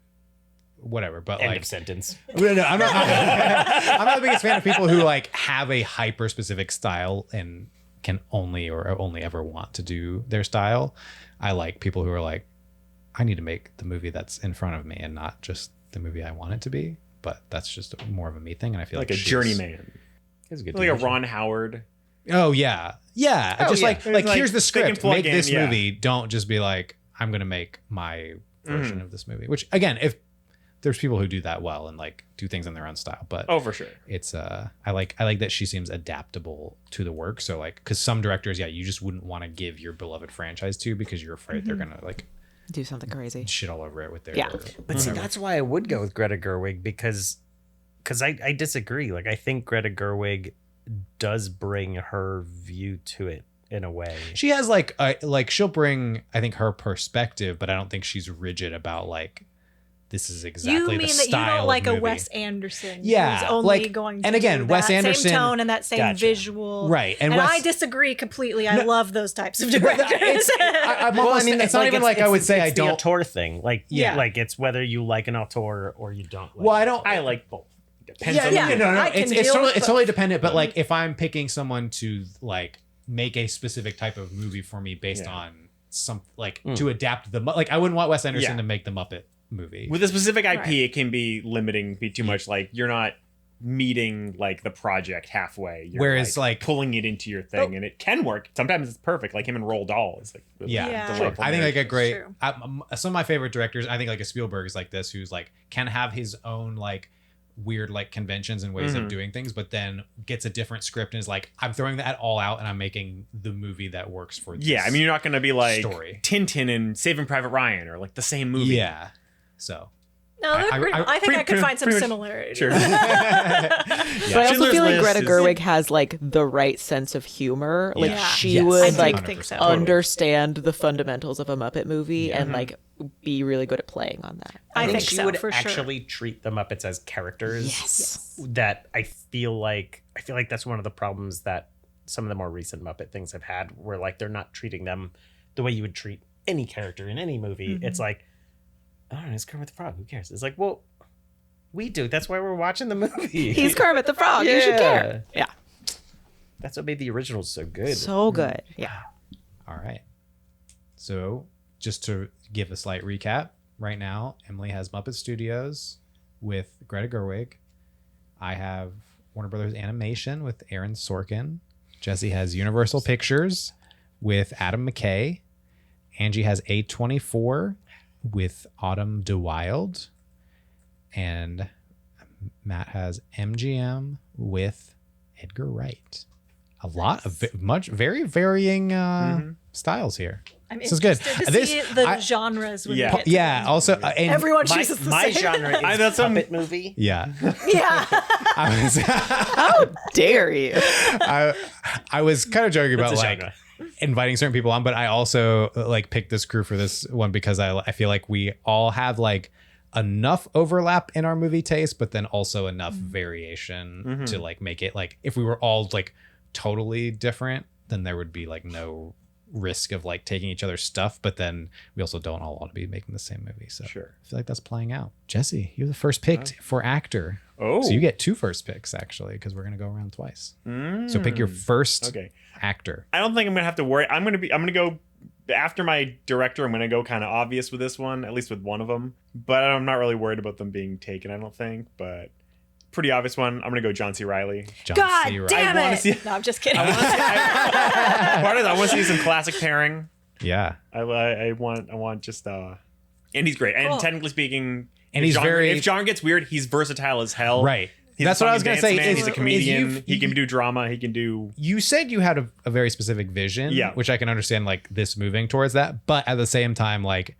whatever, but End of sentence. No, I'm not. I'm not the biggest fan of people who have a hyper specific style and can only ever want to do their style. I like people who are I need to make the movie that's in front of me and not just the movie I want it to be. But that's just more of a me thing, and I feel Like like a she's- journeyman. It's a good Like a decision. Ron Howard. Oh yeah, yeah. Oh, Just yeah. here's the They can script. plug Make in, this yeah. movie. Don't just be I'm gonna make my version of this movie. Which again, if there's people who do that well and do things in their own style, but Oh, for sure. it's I like that she seems adaptable to the work. So because some directors, you just wouldn't want to give your beloved franchise to because you're afraid they're gonna Do something crazy. shit all over it with their Yeah. But see, that's why I would go with Greta Gerwig because I disagree. I think Greta Gerwig does bring her view to it in a way. she has she'll bring I think her perspective, but I don't think she's rigid about this is exactly You the mean that style you don't of like a movie. Wes Anderson? Yeah, who's only going to and again, do Wes that Anderson- same tone and that same Gotcha. visual, Right, and And Wes- I disagree completely. I love those types of directors. I'm almost, it's not even I would say I it's don't. the auteur thing. Yeah. It's whether you like an auteur or you don't. Well, I don't. I like both. Depends Yeah, on yeah, the no, I can It's deal totally, with it's totally dependent. But if I'm picking someone to make a specific type of movie for me based Yeah. on some to adapt I wouldn't want Wes Anderson Yeah. to make the Muppet movie. With a specific IP, Right. it can be limiting, be too much. You're not meeting the project halfway. You're Whereas, pulling it into your thing, and it can work. Sometimes it's perfect. Like him and Roald Dahl is really Yeah, Yeah. delightful I think marriage. a great True. some of my favorite directors. I think a Spielberg is like this, who's can have his own weird conventions and ways of doing things, but then gets a different script and is I'm throwing that all out and I'm making the movie that works for this. Yeah, I mean, you're not going to be story. Tintin and Saving Private Ryan or the same movie. Yeah, so No, I think I could find some similarities. Sure. But I also Schindler's feel like List Greta is- Gerwig has the right sense of humor. Yeah. She Yes. would I do think so. understand the fundamentals of a Muppet movie and be really good at playing on that. I think she so, would for sure. actually treat the Muppets as characters. Yes. That I feel like that's one of the problems that some of the more recent Muppet things have had, where they're not treating them the way you would treat any character in any movie. It's oh, it's Kermit the Frog. Who cares? It's well, we do. That's why we're watching the movie. He's Kermit the Frog. You should care. Yeah. That's what made the originals so good. So good. Yeah. all right. So just to give a slight recap, right now Emily has Muppet Studios with Greta Gerwig. I have Warner Brothers Animation with Aaron Sorkin. Jesse has Universal Pictures with Adam McKay. Angie has A24 with Autumn DeWilde. And Matt has MGM with Edgar Wright. a lot of very varying styles here. I'm This is good. interested to This- see the I- genres. When Yeah. we get to Yeah. them. Also, and Everyone My, chooses the my same. genre is I thought some- puppet movie. yeah, Yeah. I was How dare you? I was kind of joking about It's a like genre. inviting certain people on, but I also like picked this crew for this one because I feel like we all have like enough overlap in our movie taste, but then also enough variation to like make it like if we were all like totally different, then there would be like no risk of like taking each other's stuff, but then we also don't all want to be making the same movie. So Sure. I feel like that's playing out. Jesse, you're the first picked for actor. Oh. So you get 2 first picks actually, because we're gonna go around twice. So pick your first Okay. actor. I don't think I'm gonna have to worry. I'm gonna go after my director. I'm gonna go kind of obvious with this one, at least with one of them. But I'm not really worried about them being taken. I don't think. But pretty obvious one. I'm gonna go John C. Riley. John God C. Reilly. damn I wanna it! see- No, I'm just kidding. Part of that, I want to see some classic pairing. Yeah. I want just and he's great. And Cool. technically speaking, And if he's genre, very- if genre gets weird, he's versatile as hell. Right. He's That's a what I song was and gonna dance say. man, is- he's a is comedian. He can do drama. He can do. You said you had a very specific vision, Yeah. which I can understand, like this moving towards that. But at the same time, like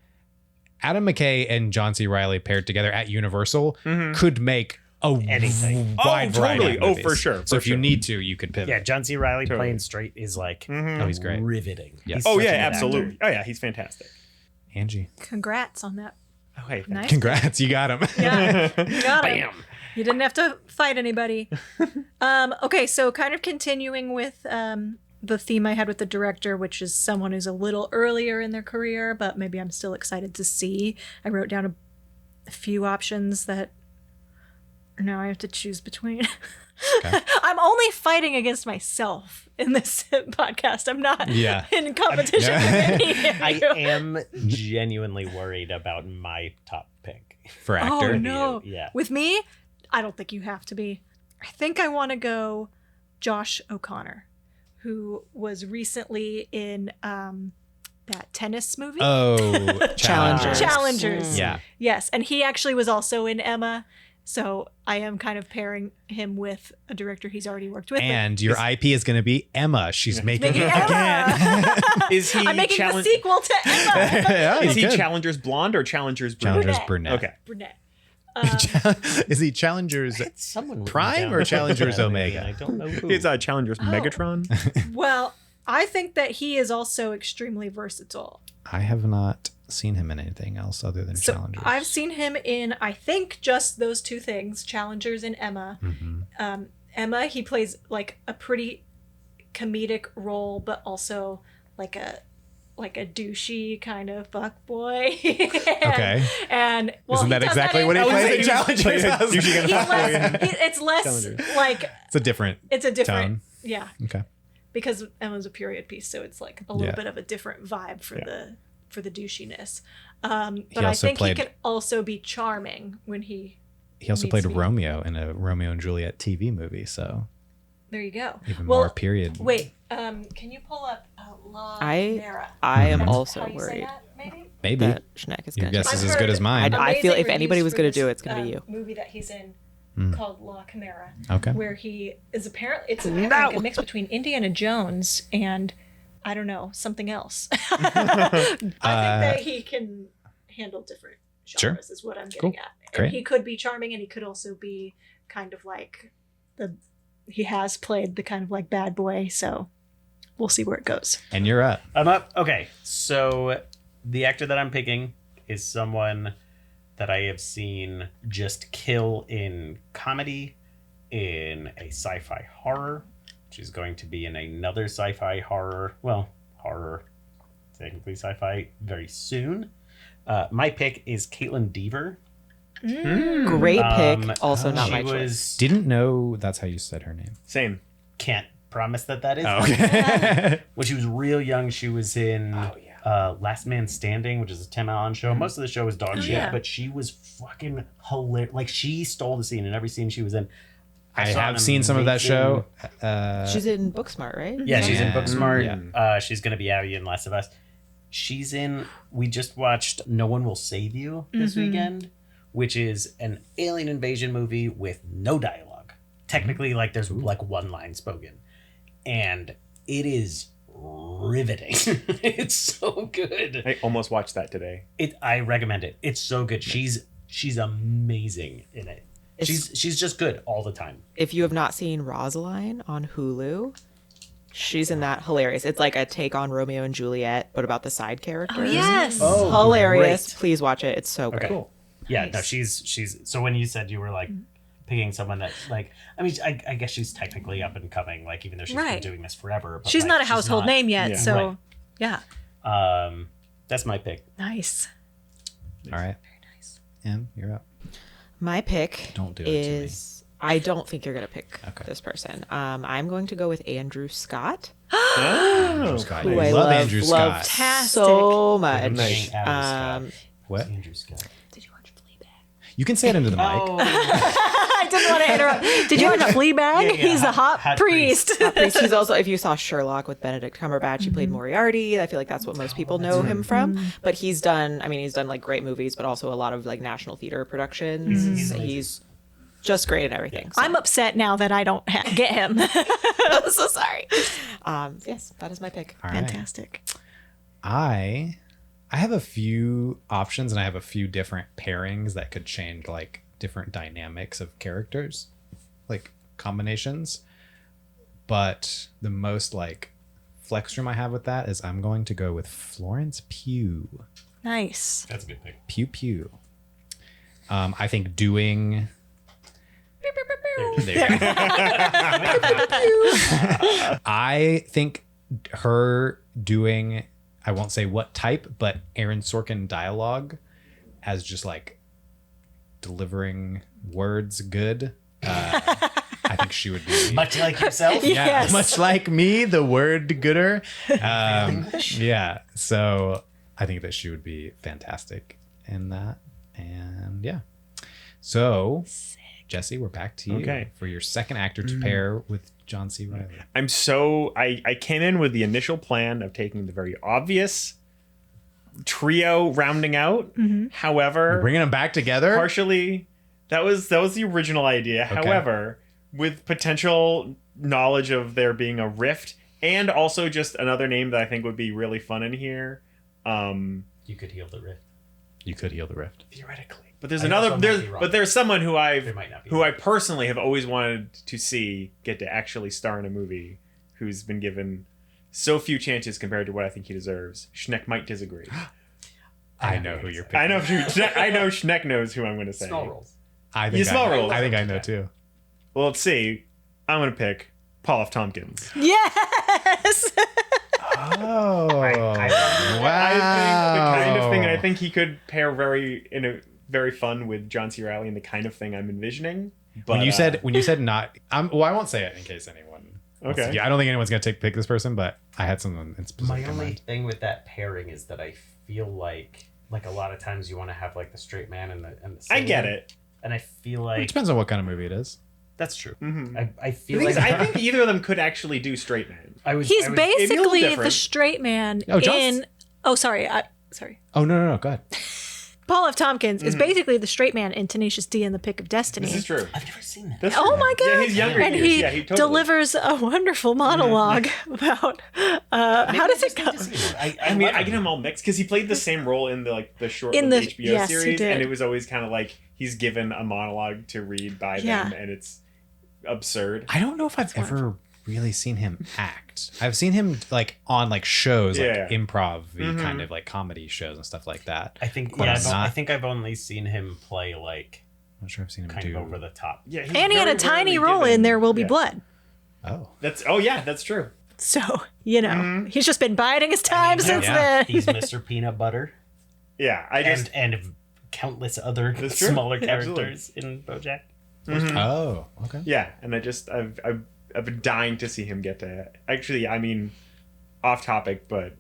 Adam McKay and John C. Reilly paired together at Universal could make a Anything. wide Oh, variety totally. of Oh, movies. for sure, So for if you sure. need to, you could pivot. Yeah, John C. Reilly Totally. playing straight is like Oh, he's great. riveting. Yeah. He's Oh such a yeah, good actor. absolutely. Oh yeah, he's fantastic. Angie, Congrats on that. Oh hey, Nice. congrats, you got him. Yeah, you got it. Bam. You didn't have to fight anybody. Okay, so kind of continuing with the theme I had with the director, which is someone who's a little earlier in their career, but maybe I'm still excited to see. I wrote down a few options that now I have to choose between. Okay. I'm only fighting against myself in this podcast. I'm not Yeah. in competition Yeah. with any of I you. am genuinely worried about my top pick. For actor. Oh no! Yeah. With me, I don't think you have to be. I think I want to go Josh O'Connor, who was recently in that tennis movie. Oh, Challengers. Challengers. Yeah. Yes, and he actually was also in Emma. So I am kind of pairing him with a director he's already worked with. And your IP is going to be Emma. She's making Making it Emma. again. Is he I'm making the challenge? sequel to Emma. Yeah, Is you he could. Challengers blonde or Challengers brunette? Challengers brunette. Okay. Brunette. Is he Challengers? It's someone written Prime down or for Challengers that movie, Omega? and I don't know who. It's Challengers Megatron. Well, I think that he is also extremely versatile. I have not seen him in anything else other than So Challengers. I've seen him in, I think, just those two things, Challengers and Emma. Emma, he plays like a pretty comedic role, but also like a douchey kind of fuck boy. Okay. And well, Isn't he that does exactly in- what he I was plays in saying he was Challengers? douchey He's gonna fuck boy less, it's less Challengers. like It's a different it's a different tone. yeah, Okay. because Emma's a period piece, so it's like a little Yeah. bit of a different vibe for the douchiness. But He I also think played- he can also be charming when he. He also Needs played to be. Romeo in a Romeo and Juliet TV movie, so There you go. even Well, more period. Wait, can you pull up La I Mera? I am That's also how you say worried that, maybe? Maybe. that Schneck is Your going guess to. is I've as good heard as mine. I feel amazing if anybody reviews was for gonna this, do it, it's gonna be you. Movie that he's in called La Chimera, Okay. where he is apparently it's like a mix between Indiana Jones and I don't know something else. I think that he can handle different Sure. genres is what I'm getting Cool. at. Great. And he could be charming, and he could also be kind of like he has played the kind of like bad boy. So we'll see where it goes. And you're up. I'm up. Okay, so the actor that I'm picking is someone that I have seen just kill in comedy, in a sci-fi horror. She's going to be in another sci-fi horror. Well, horror, technically sci-fi, very soon. My pick is Caitlin Dever. Great pick. Also not she my choice. was. Didn't know that's how you said her name. Same. Can't promise that is. Oh, okay. When she was real young, she was in Last Man Standing, which is a Tim Allen show. Most of the show was dog shit, yeah. but she was fucking hilarious. Like, she stole the scene in every scene she was in. I saw have an seen some of that amazing- show. She's in Booksmart, right? Yeah, she's in Yeah. Booksmart. She's going to be Abby in Last of Us. She's in, we just watched No One Will Save You this weekend, which is an alien invasion movie with no dialogue. Technically, like, there's like one line spoken. and it is riveting. It's so good. I almost watched that today. I recommend it. It's so good. She's amazing in it. She's just good all the time. If you have not seen Rosaline on Hulu, she's in that. Hilarious. It's like a take on Romeo and Juliet, but about the side characters. Oh, yes. Oh, Hilarious. great. Please watch it. It's so great. Cool. Yeah, no, Nice. she's so when you said you were like picking someone that like, I mean, I guess she's technically up and coming, like even though she's been Right. doing this forever. But She's like, not a household not- name yet, Yeah. so yeah. That's my pick. Nice. All right. Nice. Em, you're up. My pick Don't do it to me. is I don't think you're gonna pick Okay. this person. I'm going to go with Andrew Scott, Andrew Scott. who I I love love, Andrew loved Scott. Fantastic. so much. Nice. Um, What? Andrew Scott. Did you watch Fleabag? You can say it into the mic. I didn't want to interrupt. Did you watch Fleabag? He's the hot priest. Priest. He's also, if you saw Sherlock with Benedict Cumberbatch, he played Moriarty. I feel like that's what most people know him from. But he's done like great movies, but also a lot of like national theater productions. He's just great at everything. So. I'm upset now that I don't get him. I'm so sorry. Yes, that is my pick. All right. Fantastic. I have a few options and I have a few different pairings that could change like different dynamics of characters, like combinations. But the most like flex room I have with that is I'm going to go with Florence Pugh. Nice. That's a good pick. Pew Pew. I think doing. There you go. I think her doing, I won't say what type, but Aaron Sorkin dialogue as just like delivering words good. I think she would be Much like yourself. yeah, Yes. much like me, the word gooder. Yeah, so I think that she would be fantastic in that. And yeah, so Jesse, we're back to you Okay. for your second actor to pair with John C. Reilly. I came in with the initial plan of taking the very obvious trio rounding out. However, Bringing them back together. partially that was the original idea. However, with potential knowledge of there being a rift and also just another name that I think would be really fun in here. You could heal the rift. You could heal the rift. Theoretically. But there's I another also might be wrong. but there's someone who There might not be. I personally have always wanted to see get to actually star in a movie, who's been given so few chances compared to what I think he deserves. Schneck might disagree. I know who you're picking. I know Schneck knows who I'm going to say. Small rolls. I You think small roll. I think I know too. Well, let's see. I'm going to pick Paul F. Tompkins. Yes. Oh, wow! I think the kind of thing, and I think he could pair very fun with John C. Reilly and the kind of thing I'm envisioning. But when you said not, well, I won't say it in case anyone. wants Okay. to- yeah, I don't think anyone's gonna pick this person, but I had someone in specific My in only mind. thing with that pairing is that I feel like a lot of times you want to have like the straight man and the I get singer, it. and I feel It like depends on what kind of movie it is. that's true. Mhm. I The feel thing like is, I think either of them could actually do straight man. He's basically the different. straight man Oh, John's- in. Oh, sorry. Sorry. Oh no, go ahead. Paul F. Tompkins is basically the straight man in Tenacious D and the Pick of Destiny. This is true. I've never seen that. That's Oh true. my god! Yeah, he's younger and years. he, Yeah, he totally. delivers a wonderful monologue about how does it go? I mean, I get him all mixed because he played the same role in the short In the- HBO yes, he series, did. and it was always kind of like he's given a monologue to read by Yeah. them, and it's absurd. I don't know if I've ever really seen him act. I've seen him like on like shows, like Yeah. improv Mhm. kind of like comedy shows and stuff like that. I think But I'm I not- think I've only seen him play like I'm not sure I've seen him kind do. of over the top. Yeah, he's And he had a very tiny rarely role given- in There Will Be yeah. Blood. Oh, That's true. So, you know, he's just been biding his time since yeah. then. He's Mr. Peanut Butter Yeah, I just and countless other That's true. smaller Absolutely. characters in BoJack. oh, okay. yeah, and I've been dying to see him get to. Actually, I mean, off topic, but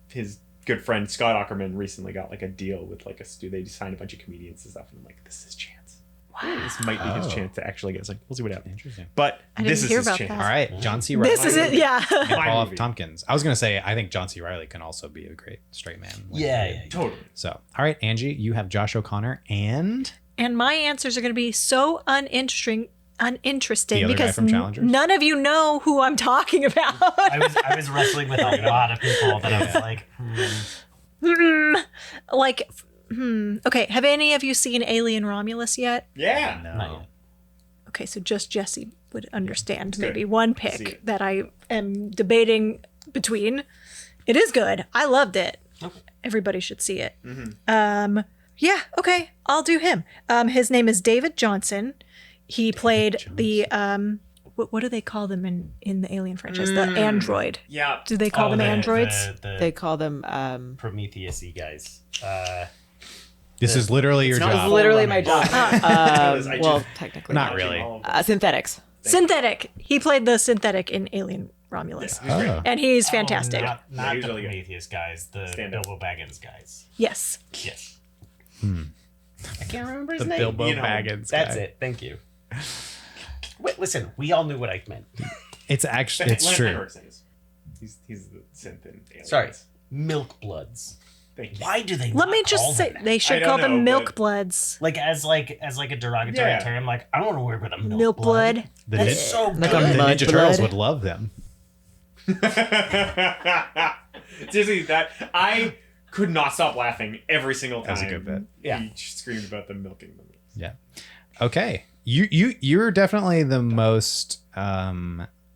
his good friend Scott Aukerman recently got like a deal with like they signed a bunch of comedians and stuff, and I'm like, this is his chance. Wow, this might be his Oh. chance to actually get. It's like, we'll see what happens. Interesting. But I this didn't is hear his about chance. that. All right, John C. Reilly. This is it, yeah. and My Paul F. movie. Tompkins. I was gonna say I think John C. Reilly can also be a great straight man. Yeah. Totally. So, all right, Angie, you have Josh O'Connor and And my answers are going to be so uninteresting uninteresting The other guy because from Challengers? none of you know who I'm talking about. I was wrestling with a lot of people that I was like, Like, okay, have any of you seen Alien Romulus yet? Yeah. No. Okay, so just Jesse would understand good. maybe one See pick it. that I am debating between. It is good. I loved it. Everybody should see it. Yeah, okay, I'll do him. His name is David Johnson. He played the what do they call them in the Alien franchise? The android. Yeah. Do they call them androids? They call them. Prometheus-y guys. This is literally your not job. Literally my job. I Well, just- technically Not not. really. Synthetics. Synthetic. He played the synthetic in Alien Romulus. Oh. And he's fantastic. Not the he's really good. Prometheus guys, the Stand up. Bilbo Baggins guys. Yes. Yes. I can't remember his The name. Bilbo You know, Baggins That's guy. it. Thank you. Wait, listen. We all knew what I meant. It's actually, it's Leonard true. Henriksen is. He's the synth in Aliens. Sorry. Milk Bloods. Thank you. Why do they? Let not me call just say them that? they I should don't call them know, milk but- bloods. like as a derogatory Yeah. term. Like I don't want to work with a milk, Milk blood. The, That's nin- so Like good. a the mud Ninja Turtles blood. would love them. Seriously, that I could not stop laughing every single time. That's a good bit. Yeah. He screamed about them milking them. Yeah. Okay. You're definitely the most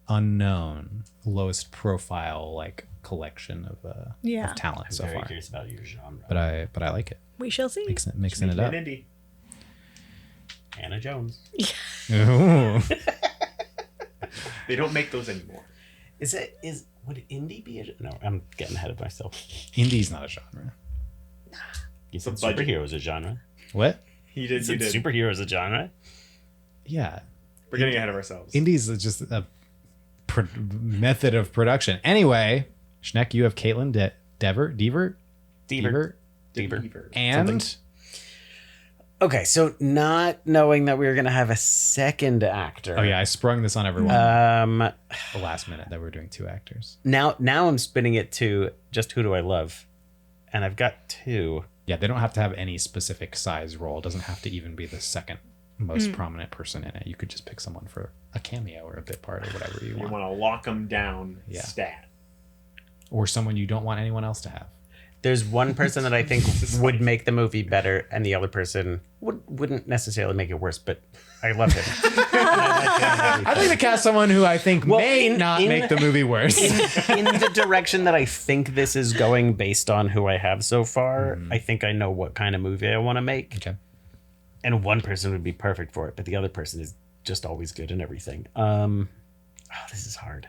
unknown, lowest profile like collection of Yeah. of talent I'm so very far. curious about your genre. But I like it. We shall see. Mixing it up. An indie. Anna Jones. Ooh. They don't make those anymore. Would indie be a no? I'm getting ahead of myself. Indie's not a genre. You said The budget. superhero is a genre. What? He You did. said superhero is a genre. Yeah. We're getting ahead of ourselves. Indies is just a method of production. Anyway, Schneck, you have Caitlin Dever, Deaver. and Okay, so not knowing that we were gonna have a second actor. oh yeah, I sprung this on everyone Um. the last minute that we're doing two actors. Now I'm spinning it to just who do I love, and I've got two. Yeah, they don't have to have any specific size role. It doesn't have to even be the second most prominent person in it. You could just pick someone for a cameo or a bit part or whatever you You want. want to lock them down. Yeah. Stat. Or someone you don't want anyone else to have. There's one person that I think would make the movie better, and the other person wouldn't necessarily make it worse. But I love him. I'd like to cast someone who I think Well, may in- not in- make the movie worse. in the direction that I think this is going based on who I have so far, I think I know what kind of movie I want to make. Okay. And one person would be perfect for it, but the other person is just always good in everything. This is hard.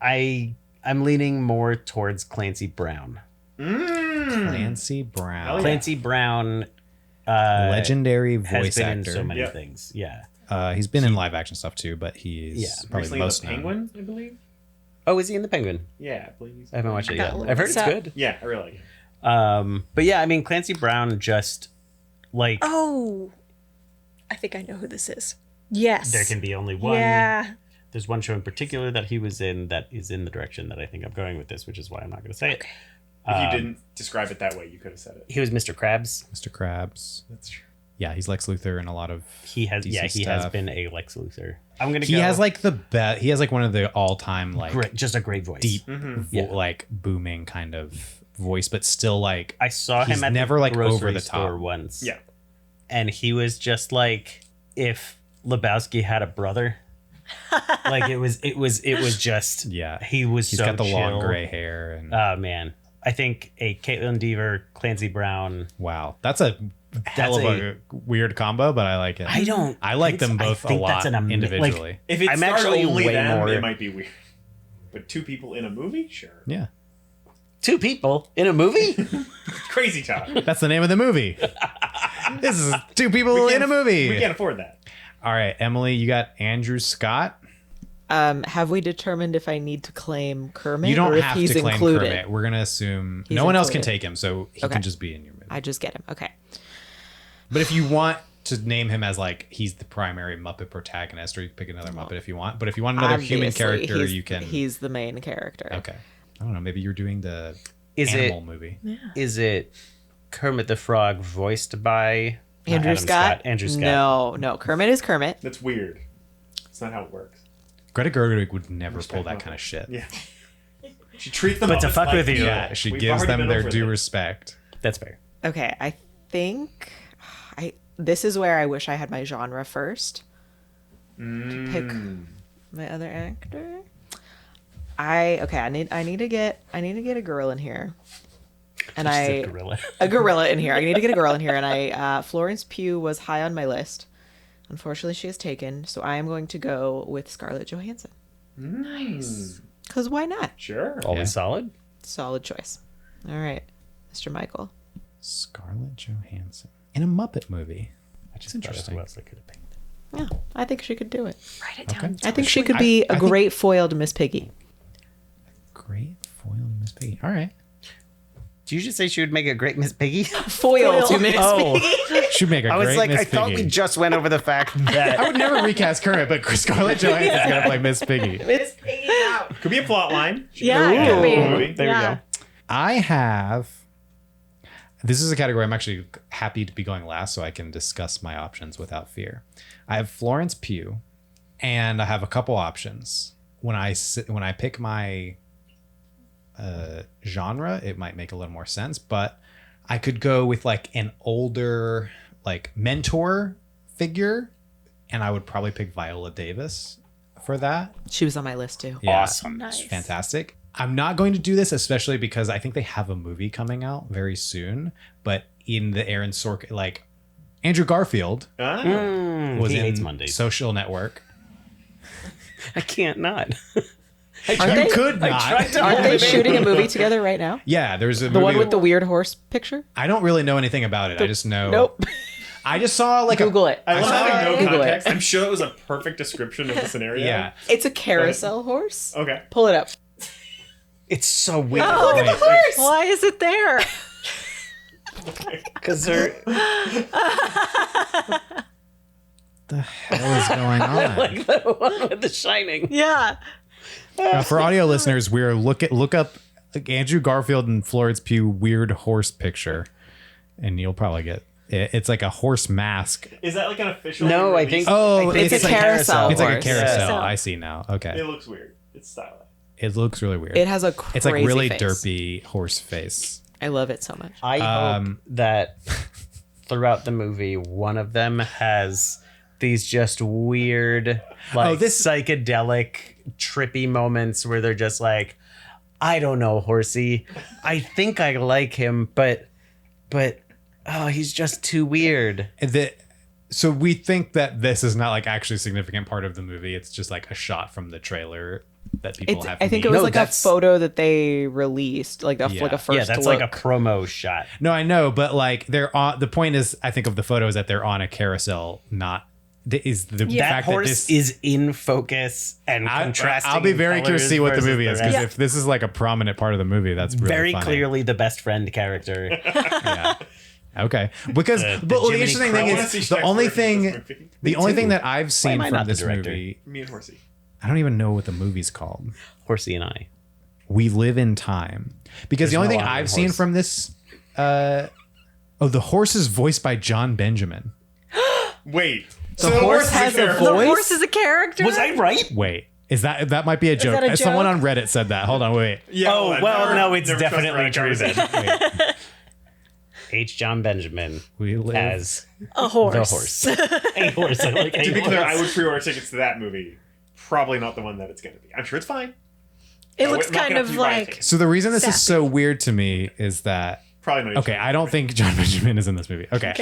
I'm leaning more towards Clancy Brown. Clancy Brown. Hell yeah. Clancy Brown Legendary has voice been actor. in so many Yep. things. Yeah. He's been in live action stuff too, but he's Yeah. probably Recently, most the known. Penguin, I believe. Oh, is he in The Penguin? Yeah, please. I haven't watched it Gotta yet. look I've heard this it's up. good. Yeah, I really like it. But yeah, I mean Clancy Brown just like Oh, I think I know who this is. Yes. there can be only one. Yeah. There's one show in particular that he was in that is in the direction that I think I'm going with this, which is why I'm not going to say it. If you didn't describe it that way, you could have said it. He was Mr. Krabs. Mr. Krabs. That's true. Yeah, he's Lex Luthor in a lot of. He has, DC he has stuff. been a Lex Luthor. I'm gonna. He go has like the best. He has like one of the all-time like great, just a great voice. deep, Yeah. like booming kind of voice, but still like I saw He's him at never, the like, grocery over the store top. once. Yeah. and he was just like if Lebowski had a brother. Like it was just yeah. He was He's so got the long chill. gray hair and Oh man, I think a Caitlin Dever, Clancy Brown. wow, that's a hell of a weird combo, but I like it. I don't. I like it's- them I both a think lot that's like, individually. If it's I'm starred actually only way them, more- it might be weird. But two people in a movie? Sure. Yeah, two people in a movie. Crazy town. that's the name of the movie. This is two people in a movie. We can't afford that. All right, Emily, you got Andrew Scott. Have we determined if I need to claim Kermit You don't or if have he's to claim included? Kermit. We're gonna assume He's no one else can included. take him, so he Okay. can just be in your movie. I just get him. Okay. But if you want to name him as like he's the primary Muppet protagonist, or you can pick another Muppet if you want. But if you want another human Obviously, character, he's- you can. He's the main character. Okay. I don't know. Maybe you're doing the Is animal it movie. is it Kermit the Frog voiced by not Andrew Adam Scott? Andrew Scott. No. Kermit is Kermit. That's weird. That's not how it works. Greta Gerwig would never pull that kind of shit. Yeah. She treats them But all to as fuck like, with you. Yeah, she we've gives already them been their over due this. respect. That's fair. Okay, I think this is where I wish I had my genre first. To pick my other actor. I need to get a girl in here. And She said gorilla. a gorilla in here. I need to get a girl in here, and Florence Pugh was high on my list. Unfortunately, she is taken, so I am going to go with Scarlett Johansson. Nice. Because why not? Sure. Always Yeah. solid. Solid choice. All right, Mr. Michael. Scarlett Johansson in a Muppet movie. That's interesting. Who else I could have picked. Yeah, I think she could do it. Write it down. I think she could be a I think- great foil to Miss Piggy. Great foil to Miss Piggy. All right. Did you just say she would make a great Miss Piggy? Foil to Miss Oh, She'd make a I was great like, Miss I thought we Piggy. just went over the fact I that would never recast Kermit, but Scarlett Johansson's gonna play Miss Piggy. Miss Piggy out. Could be a plot line. Yeah, it could be. Movie. there Yeah. we go. I have. This is a category I'm actually happy to be going last, so I can discuss my options without fear. I have Florence Pugh, and I have a couple options. When I pick my genre, it might make a little more sense, but I could go with like an older like mentor figure, and I would probably pick Viola Davis for that. She was on my list too. Yeah. Awesome. Nice. Fantastic. I'm not going to do this, especially because I think they have a movie coming out very soon. But in the Aaron Sorkin, like Andrew Garfield Ah. was he hates in Mondays. Social Network. I can't not. Aren't You they, could not. aren't they shooting a movie together right now? Yeah, there's a The movie. one with the weird horse picture? I don't really know anything about it. I just know. Nope. I just saw like Google it. I love saw having no Google it. context. I'm sure it was a perfect description of the scenario. Yeah. It's a carousel horse. Okay. Pull it up. It's so weird. Oh, look at the Wait. horse. Why is it there? Because they're the hell is going on? like the one with the shining. Yeah. For audio listeners, we're look up Andrew Garfield and Florence Pugh weird horse picture, and you'll probably get it. It's like a horse mask. Is that like an official? No, I release? think Oh, I think it's a carousel. It's like a horse. carousel. Yeah. I see now. Okay, It looks weird. It's stylized. it looks really weird. It has a crazy It's like really face. derpy horse face. I love it so much. I hope that throughout the movie, one of them has these just weird, like psychedelic, trippy moments where they're just like, I don't know, horsey. I think I like him, but oh, he's just too weird. So we think that this is not like actually a significant part of the movie. It's just like a shot from the trailer that people have. I think it made. was No, like a that's- photo that they released, like a Yeah. like a first Yeah, that's look. like a promo shot. No, I know, but like they're on. The point is, I think of the photo is that they're on a carousel, not is the That fact that horse this is in focus and contrasting. I'll be very curious to see what the colors movie is, versus because rest. if this is like a prominent part of the movie, that's really Very funny. clearly the best friend character. Yeah. Okay, because The but the Jiminy interesting Cricket. thing I wanna is see the Shrek's only version of this thing, movie. the only too. thing that I've am seen I from not the this director? movie, Me and Horsey. I don't even know what the movie's called. Horsey and I. We Live in Time, because There's the only no thing Iron I've seen Horse. from this, the horse is voiced by John Benjamin. Wait. The horse has a character. The voice? horse is a character. Was I right? Wait, is that might be a joke? that a Someone joke? on Reddit said that. Hold on, wait. Yeah, Oh, well, no, it's never trust definitely Reddit true then. conversation. H. John Benjamin We live. as a horse? the horse. A horse. I like To a be clear, I horse. would pre-order tickets to that movie. Probably not the one that it's going to be. I'm sure it's fine. It I looks would- not kind gonna of have to buy a like ticket. So the reason this is Sappy. so weird to me is that Probably not. okay, I don't think John Benjamin is in this movie. Okay,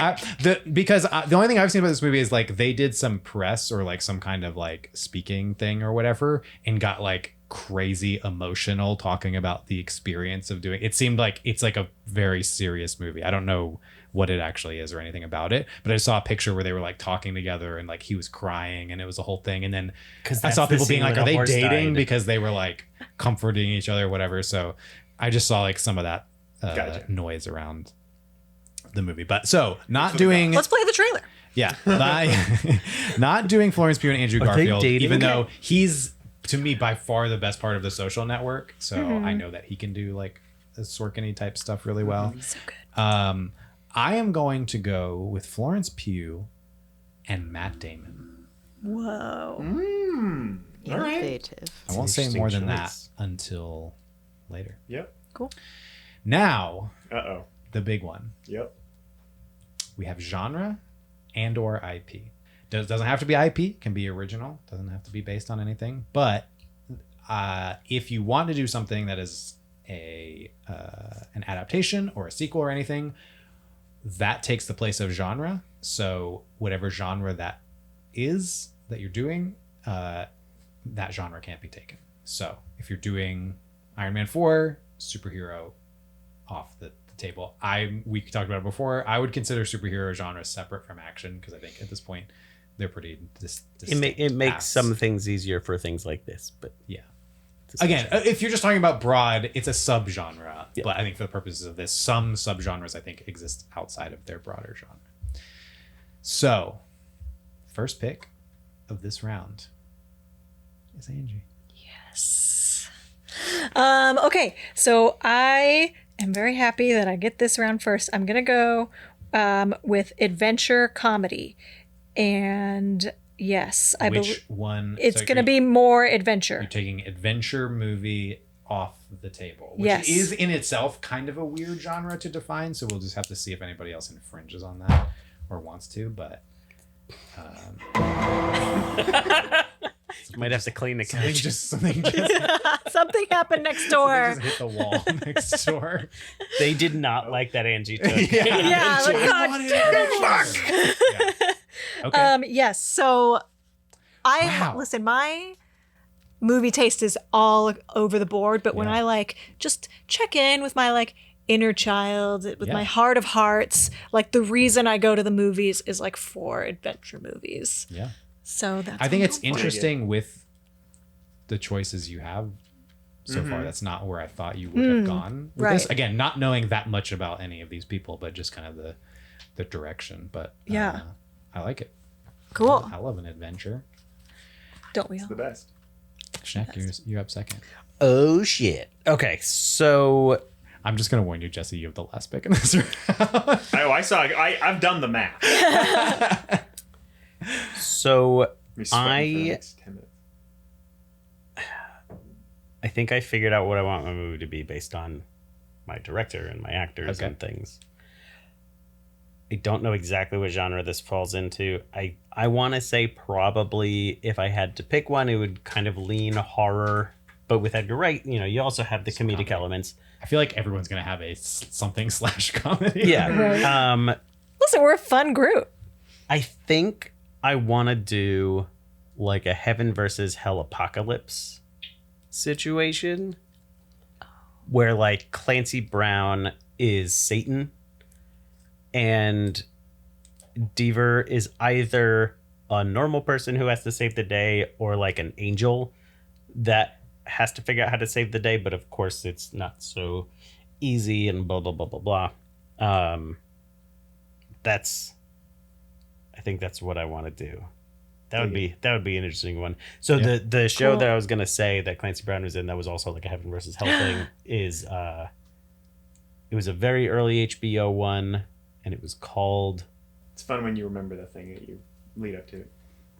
the only thing I've seen about this movie is like they did some press or like some kind of like speaking thing or whatever, and got like crazy emotional talking about the experience of doing. It seemed like it's like a very serious movie. I don't know what it actually is or anything about it, but I saw a picture where they were like talking together and like he was crying and it was a whole thing, and then 'Cause I that's saw the people being scene like, where are the they horse dating? died. Because they were like comforting each other or whatever. So I just saw like some of that Gotcha. noise around the movie. But so not doing let's play the trailer. yeah, not doing Florence Pugh and Andrew Are they Garfield, dating? even though he's to me by far the best part of the Social Network. So I know that he can do like the Sorkin-y type stuff really well. So good. I am going to go with Florence Pugh and Matt Damon. Whoa. All right. Innovative. I won't say Interesting more than that choice. until later. Yep. Cool. Now, Uh-oh. the big one. Yep. We have genre and or IP. Doesn't have to be IP, can be original, doesn't have to be based on anything. But if you want to do something that is an adaptation or a sequel or anything, that takes the place of genre. So whatever genre that is that you're doing, that genre can't be taken. So if you're doing Iron Man 4, superhero off the table. We talked about it before. I would consider superhero genre separate from action because I think at this point they're pretty distinct It makes paths. some things easier for things like this, but Yeah. it's a Again, subgenre. if you're just talking about broad, it's a subgenre. Yeah. But I think for the purposes of this, some subgenres I think exist outside of their broader genre. So, first pick of this round is Angie. Yes. Okay, so I am very happy that I get this round first. I'm gonna go with adventure comedy, and yes, I believe Which one? it's so gonna you're- be more adventure. You're taking adventure movie off the table, which Yes. is in itself kind of a weird genre to define. So we'll just have to see if anybody else infringes on that or wants to. But Might have to clean the something couch. something Something happened next door. just hit the wall next door. They did not like that Angie took. Yeah, like, God wanted damn it. Yeah. Okay. Yes. So Wow. listen, my movie taste is all over the board, but when Yeah. I like just check in with my like inner child, with Yeah. my heart of hearts, like the reason I go to the movies is like for adventure movies. Yeah. So that's I think what it's I'm going for. interesting with the choices you have so far. That's not where I thought you would have gone with this. right. Again, not knowing that much about any of these people, but just kind of the direction. But Yeah. I like it. Cool. I love an adventure. Don't we all? The best. Schneck, you're up second. Oh shit. Okay, so I'm just gonna warn you, Jesse. You have the last pick in this round. I've done the math. so Be sweating for the I next 10 minutes. I think I figured out what I want my movie to be based on my director and my actors Okay. and things. I don't know exactly what genre this falls into. I want to say probably if I had to pick one, it would kind of lean horror, but with Edgar Wright, you also have the comedic elements. I feel like everyone's gonna have a something / comedy. Yeah. Right. Listen, we're a fun group. I think I want to do like a heaven versus hell apocalypse situation where like Clancy Brown is Satan and Deaver is either a normal person who has to save the day or like an angel that has to figure out how to save the day, but of course it's not so easy and blah blah blah blah blah. I think that's what I want to do. That would be an interesting one. So Yeah. the show Cool. that I was gonna say that Clancy Brown was in that was also like a heaven versus hell thing is it was a very early HBO one and it was called It's fun when you remember the thing that you lead up to.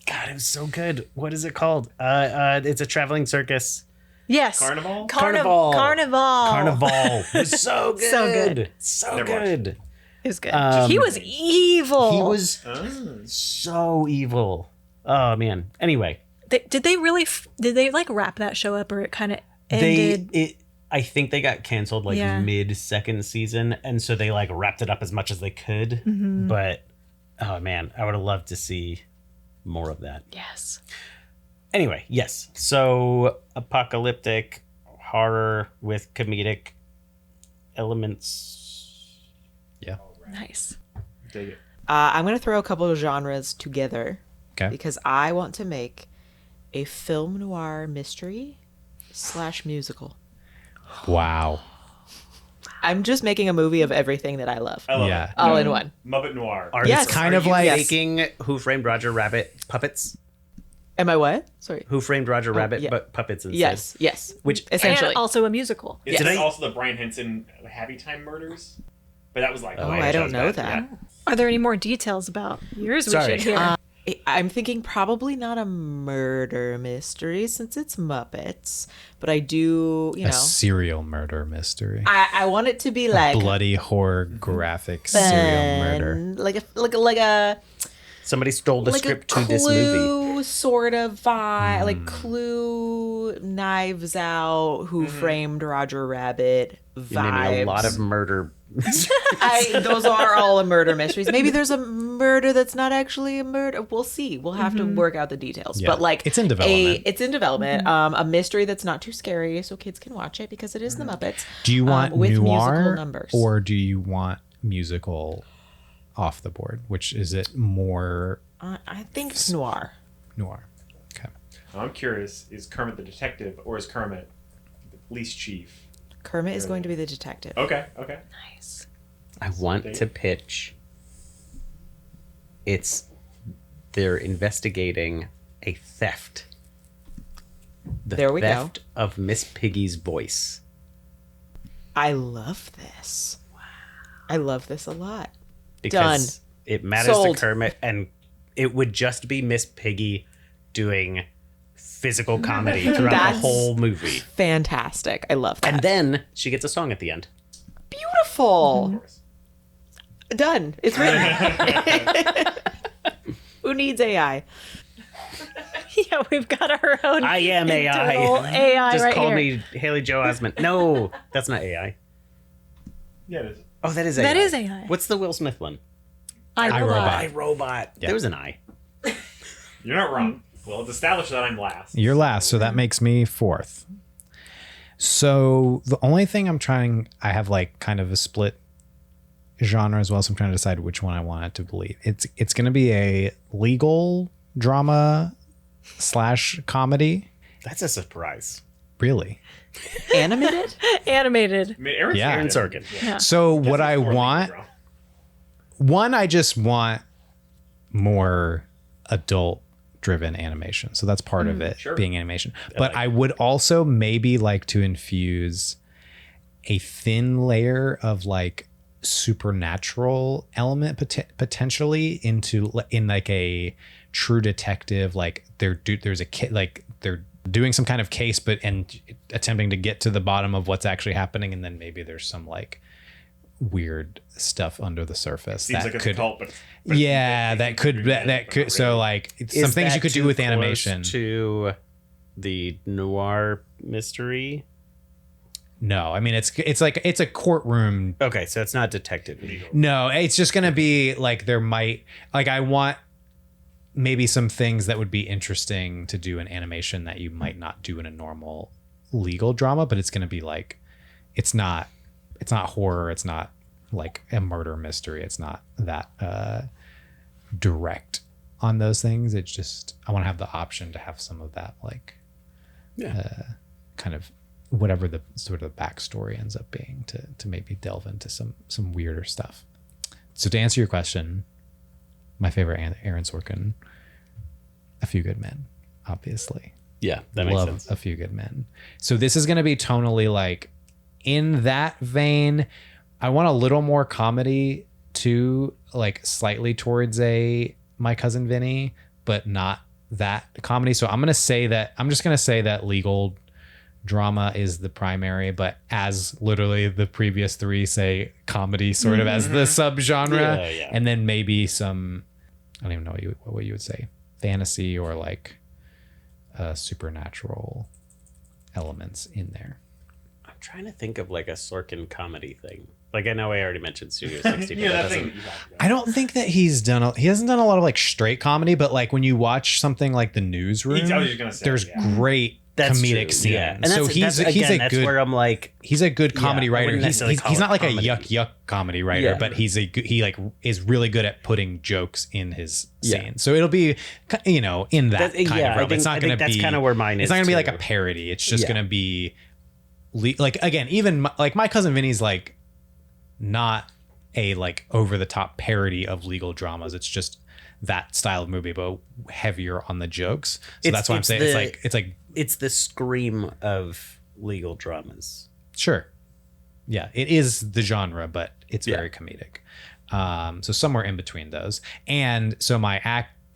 God, it was so good. What is it called? It's a traveling circus. Yes. Carnival? Carnival. Carnival. Carnival. It was so good. So good. So Never watched good. It was good. Um, he was evil. He was Oh. so evil. Oh man. Anyway, Did they really? Did they like wrap that show up, or it kind of ended? I think they got canceled like Yeah. mid second season, and so they like wrapped it up as much as they could. Mm-hmm. But oh man, I would have loved to see more of that. Yes. Anyway, yes. So apocalyptic horror with comedic elements. Yeah. Nice. Dig it. I'm going to throw a couple of genres together Okay. because I want to make a film noir mystery / musical. Wow. I'm just making a movie of everything that I love. I love Yeah. it. All in one. Muppet Noir. Are Yes. it's kind are of you like- making Who Framed Roger Rabbit puppets? Am I what? Sorry. Who Framed Roger Rabbit yeah. but puppets instead? Yes. Which Essentially. And also a musical. It's Did I- also the Brian Henson Happy Time Murders. But that was like, Oh, I don't know that. Yeah. Are there any more details about yours we Sorry. should hear? I'm thinking probably not a murder mystery since it's Muppets, but I do, A serial murder mystery. I want it to be like Bloody horror graphic serial murder. like a Somebody stole the like script a to this movie. Clue sort of vibe, like Clue, Knives Out, Who Framed Roger Rabbit vibes. You're naming a lot of murder. Those are all murder mysteries. Maybe there's a murder that's not actually a murder. We'll see. We'll have to work out the details. Yeah. But like It's in development. It's in development. A mystery that's not too scary, so kids can watch it because it is the Muppets. Do you want with musical noir numbers. or do you want musical off the board? Which is it more I think it's noir. noir? Okay. I'm curious, is Kermit the detective or is Kermit the police chief? Kermit is going to be the detective. Okay. Nice. I want to pitch. They're investigating a theft. There we go. theft of Miss Piggy's voice. I love this. Wow. I love this a lot. Because it matters Sold. to Kermit, and it would just be Miss Piggy doing physical comedy throughout the That's- whole movie. Fantastic. I love that. And then she gets a song at the end. Beautiful. Done. It's written. Who needs AI? Yeah, we've got our own. I am internal AI. AI Just right call here. me Haley Joe Osment. No, that's not AI. Yeah, it is. Oh, that is AI. That is AI. What's the Will Smith one? iRobot. iRobot. Yeah. There was an I. You're not wrong. Well, it's established that I'm last. You're last, so that makes me fourth. So the only thing I have like kind of a split genre as well, so I'm trying to decide which one I want it to believe. It's going to be a legal drama / comedy. That's a surprise. Really? Animated? Animated. I mean, Aaron Yeah. Aaron Sorkin. Yeah. So what I Fourth want, intro. one, I just want more adult driven animation. So that's part of it, sure. being animation. But I would also maybe like to infuse a thin layer of like supernatural element potentially in like a true detective, like there's a kid, like they're doing some kind of case and attempting to get to the bottom of what's actually happening, and then maybe there's some like weird stuff under the surface Seems that like it's could a cult, but that could so like Is some things that you could do too with close animation. to the noir mystery. No, I mean it's like it's a courtroom. Okay, so it's not detective. No, it's just gonna be like there might like I want maybe some things that would be interesting to do in animation that you might not do in a normal legal drama, but it's gonna be like it's not horror, it's not like a murder mystery, it's not that direct on those things. It's just I want to have the option to have some of that like kind of whatever the sort of backstory ends up being to maybe delve into some weirder stuff. So to answer your question, my favorite Aaron Sorkin, A Few Good Men, obviously. Yeah, that makes Love sense. A Few Good Men. So this is going to be tonally like in that vein. I want a little more comedy too, like slightly towards My Cousin Vinny, but not that comedy. So I'm just going to say that legal drama is the primary, but as literally the previous three say comedy sort of as the subgenre. Yeah. And then maybe some, I don't even know what you would say, fantasy or like supernatural elements in there. I'm trying to think of like a Sorkin comedy thing. Like I know I already mentioned Studio 60, but Yeah, that that doesn't. thing that you talked about. I don't think that he hasn't done a lot of like straight comedy, but like when you watch something like The Newsroom, I was just gonna say, there's yeah. great That's comedic true, scenes. yeah. And so that's he's a that's good where I'm like, he's a good comedy Yeah, I writer. wouldn't He's necessarily call not it like comedy. a yuck comedy writer, Yeah. but he like is really good at putting jokes in his Yeah. scenes. So it'll be in that kind of I realm. think, It's not I going think to be that's kind of where mine is. it's not going to be like a too. parody. It's just Yeah. going to be like again, even like My Cousin Vinny's like not a like over the top parody of legal dramas. It's just that style of movie, but heavier on the jokes. So that's why I'm saying it's like it's the Scream of legal dramas. sure. Yeah, it is the genre, but it's Yeah. very comedic. So somewhere in between those. And so my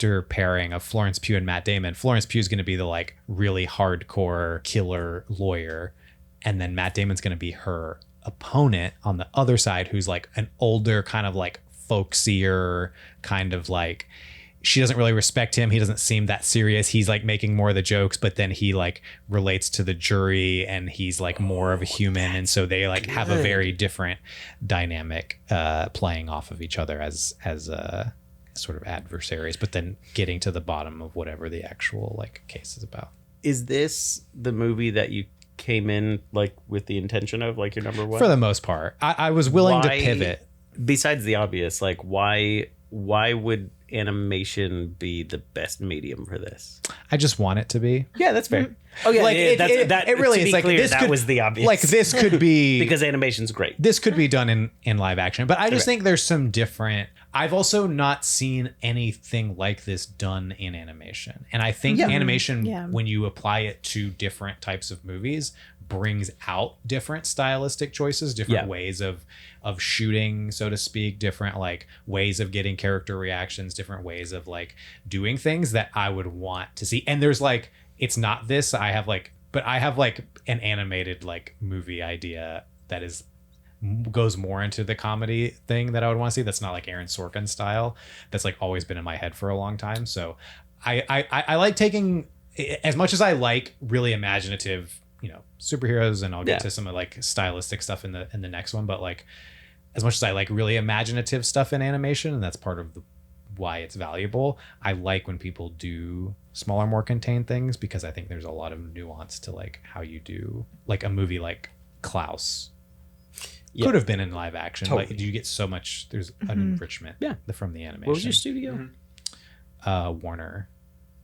actor pairing of Florence Pugh and Matt Damon. Florence Pugh is going to be the like really hardcore killer lawyer, and then Matt Damon's going to be her opponent on the other side, who's like an older kind of like folksier kind of like, she doesn't really respect him. He doesn't seem that serious. He's like making more of the jokes, but then he like relates to the jury and he's like more of a human. And so they like have a very different dynamic playing off of each other as sort of adversaries, but then getting to the bottom of whatever the actual like case is about. Is this the movie that you came in like with the intention of like your number one? For the most part, I was willing to Why- pivot. Besides the obvious, like why would animation be the best medium for this? I just want it to be. Yeah, that's fair. Oh yeah, Like, yeah, it really to is be like clear, this that could, was the obvious. Like this could be because animation's great. this could be done in live action, but I just Okay. think there's some different. I've also not seen anything like this done in animation, and I think animation, Yeah. when you apply it to different types of movies, brings out different stylistic choices, different Yeah. ways of shooting, so to speak, different like ways of getting character reactions, different ways of like doing things that I would want to see. And there's like, it's not this. I have like an animated like movie idea that is goes more into the comedy thing that I would want to see. That's not like Aaron Sorkin style. That's like always been in my head for a long time. So I like taking, as much as I like really imaginative, superheroes, and I'll get to some of like stylistic stuff in the next one, but like as much as I like really imaginative stuff in animation, and that's part of why it's valuable, I like when people do smaller, more contained things, because I think there's a lot of nuance to like how you do like a movie like Klaus. Could have been in live action, Totally. but you get so much, there's an enrichment from the animation. What was your studio? Warner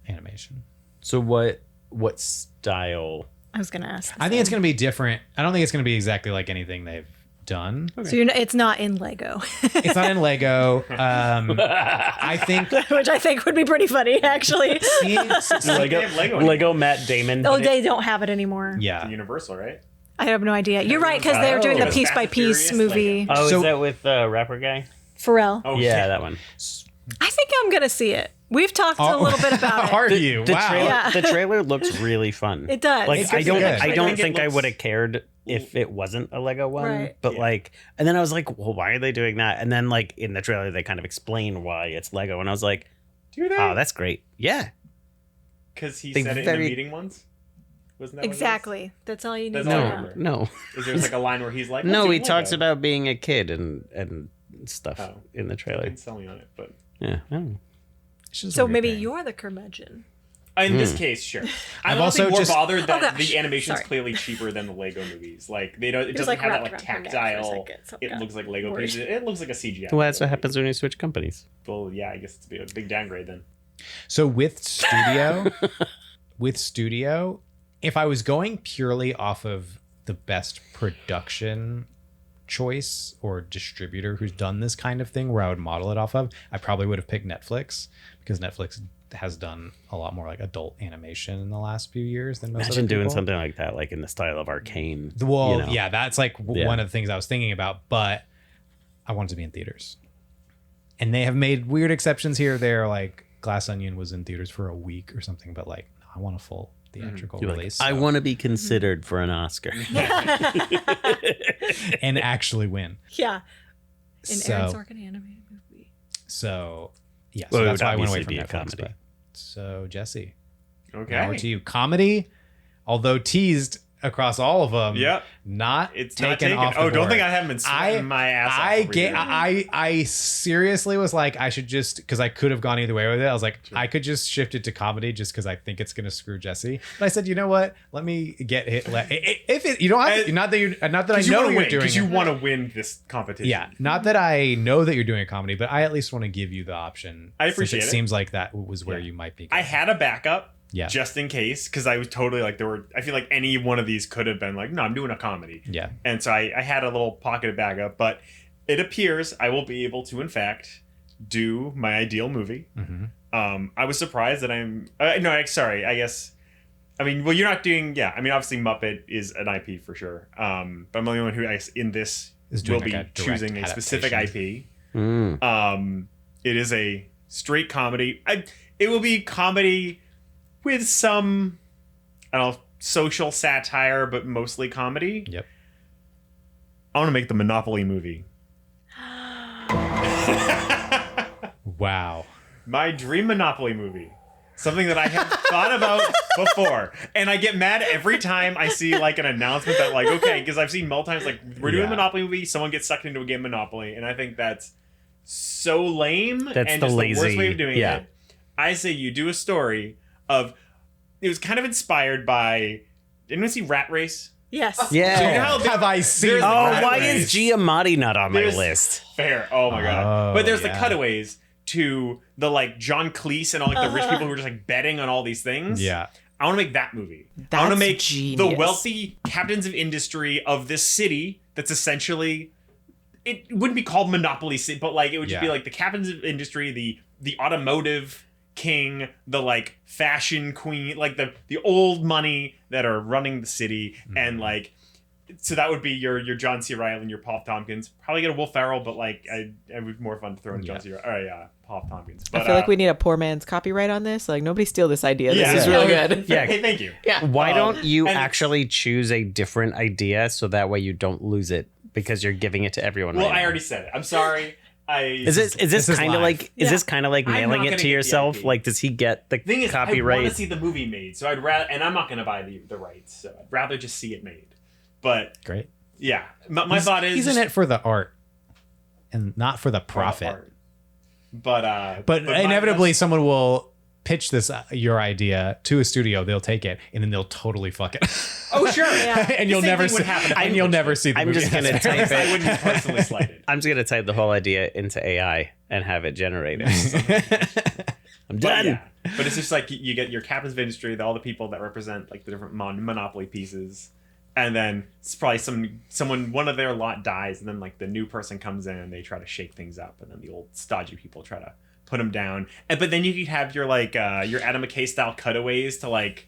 Animation. So what style? I was gonna ask. the I think it's same. going to be different. I don't think it's going to be exactly like anything they've done. So it's not in Lego, It's not in Lego. I think which I think would be pretty funny, actually. seeing, They have Lego. Lego Matt Damon. Oh, they don't have it anymore. yeah. Universal, right? I have no idea. You're right, because they're doing the Oh. piece by piece Fast and movie. Furious, Oh, So- is that with the rapper guy? Pharrell. Oh Yeah, that one. I think I'm gonna see it. We've talked a little bit about it. Are you? The Wow. trailer, Yeah. the trailer looks really fun. It does. Like It's I don't, good. I don't think it think I looks- would have cared if it wasn't a Lego one. Right. But Yeah. like, and then I was like, well, why are they doing that? And then like in the trailer, they kind of explain why it's Lego, and I was like, Do they? oh, that's great. Yeah, Because he They said it in very- the meeting once. Wasn't that Exactly. That's all you need That's to all I know. remember. no, Is there like a line where he's like, no. "Let's He do talks Lego." about being a kid and stuff Oh. in the trailer. Didn't sell me on it, but Yeah, I don't know. It's just a So weird maybe thing. you're the curmudgeon. in this case, sure. I'm I've also also more just- bothered that Oh, gosh. the animation's Sorry. clearly cheaper than the Lego movies. Like they don't. It was, doesn't like, have that wrapped like around my neck for a tactile. second, so It yeah. looks like Lego Worried. pieces. It looks like a CGI. Well, that's what Lego happens when you switch companies. piece. Well, yeah, I guess it's a big downgrade then. So with studio, if I was going purely off of the best production choice or distributor who's done this kind of thing where I would model it off of, I probably would have picked Netflix, because Netflix has done a lot more like adult animation in the last few years than most Imagine other doing people. something like that, like in the style of Arcane. Well, you know? yeah, that's like Yeah. one of the things I was thinking about, but I wanted to be in theaters. And they have made weird exceptions here or there, like Glass Onion was in theaters for a week or something, but like, no, I want a full theatrical You're like, release. I so- want to be considered for an Oscar. and actually win. Yeah. An So, Aaron Sorkin animated movie. so yeah, Well, so it that's would why I went away obviously from be a Netflix. comedy. But, so Jesse, Okay. now we're to you. Comedy, although teased across all of them, Yep. not It's taken not taken. off the Oh, don't board. think I haven't been sweating my ass off. over here. I seriously was like, I should just, because I could have gone either way with it. I was like, I could just shift it to comedy just because I think it's gonna screw Jesse. But I said, you know what? Let me get hit. If it, you don't have to, not that I know you you're wanna win, doing. because you it. want to win this competition. Yeah, not that I know that you're doing a comedy, but I at least want to give you the option. I since appreciate it. Seems like that was where Yeah. you might be. I had a backup. Yeah. Just in case, because I was totally like I feel like any one of these could have been like, no, I'm doing a comedy. Yeah. And so I had a little pocketed backup, but it appears I will be able to, in fact, do my ideal movie. Mm-hmm. I was surprised that sorry, I guess. I mean, well, you're not doing, yeah. I mean, obviously, Muppet is an IP for sure. But I'm the only one who, I guess, in this Is doing will be like a direct choosing a specific adaptation. IP. It is a straight comedy. it will be comedy with some, I don't know, social satire, but mostly comedy. Yep. I want to make the Monopoly movie. Wow. My dream Monopoly movie. Something that I have thought about before. And I get mad every time I see like an announcement that like, okay, because I've seen multiple times like, we're doing a Monopoly movie, someone gets sucked into a game of Monopoly. And I think that's so lame. That's and the just lazy the worst way of doing yeah. it. I say you do a story of, it was kind of inspired by, didn't we see Rat Race? Yes. Yeah. So you know how Have I seen? there's- Oh, Rat why Race. is Giamatti not on my There's- list? Fair. Oh my god. Oh, But there's the yeah. cutaways to the like John Cleese and all like the rich people who are just like betting on all these things. Yeah. I want to make that movie. I want to That's make genius. the wealthy captains of industry of this city that's essentially, it wouldn't be called Monopoly City, but like it would just be Yeah. like the captains of industry, the automotive king, the like fashion queen, like the old money that are running the city. And like, so that would be your John C. Reilly and your Paul Tompkins. Probably get a Will Ferrell, but like it would be more fun to throw in John C. Reilly. Paul Tompkins. But, I feel like we need a poor man's copyright on this. Like, nobody steal this idea. Yeah. This is really good. Yeah. Hey, thank you. Yeah. Why don't you and- actually choose a different idea so that way you don't lose it because you're giving it to everyone? Well, right I now? already said it. I'm sorry. Is this this is kind of live. like is Yeah. this kind of like I'm mailing not it gonna to get the yourself? IP. Like, does he get the Thing is, I copyright? want to see the movie made, so I'd rather, and I'm not going to buy the rights, so I'd rather just see it made. But Great. yeah, my thought is He's in it for the art and not for the for the profit. art. But my- inevitably, someone will pitch this your idea to a studio. They'll take it and then they'll totally fuck it. oh sure, Yeah. and you'll The same never thing would see. happen if And I you'll pitched never it. see the I'm movie. just gonna That's type fair. I wouldn't be personally slighted. I'm just gonna type the whole idea into AI and have it generate it. I'm But done. yeah, but it's just like you get your captains of industry, all the people that represent like the different Monopoly pieces, and then it's probably someone one of their lot dies, and then like the new person comes in and they try to shake things up, and then the old stodgy people try to put them down. And but then you could have your like your Adam McKay style cutaways to like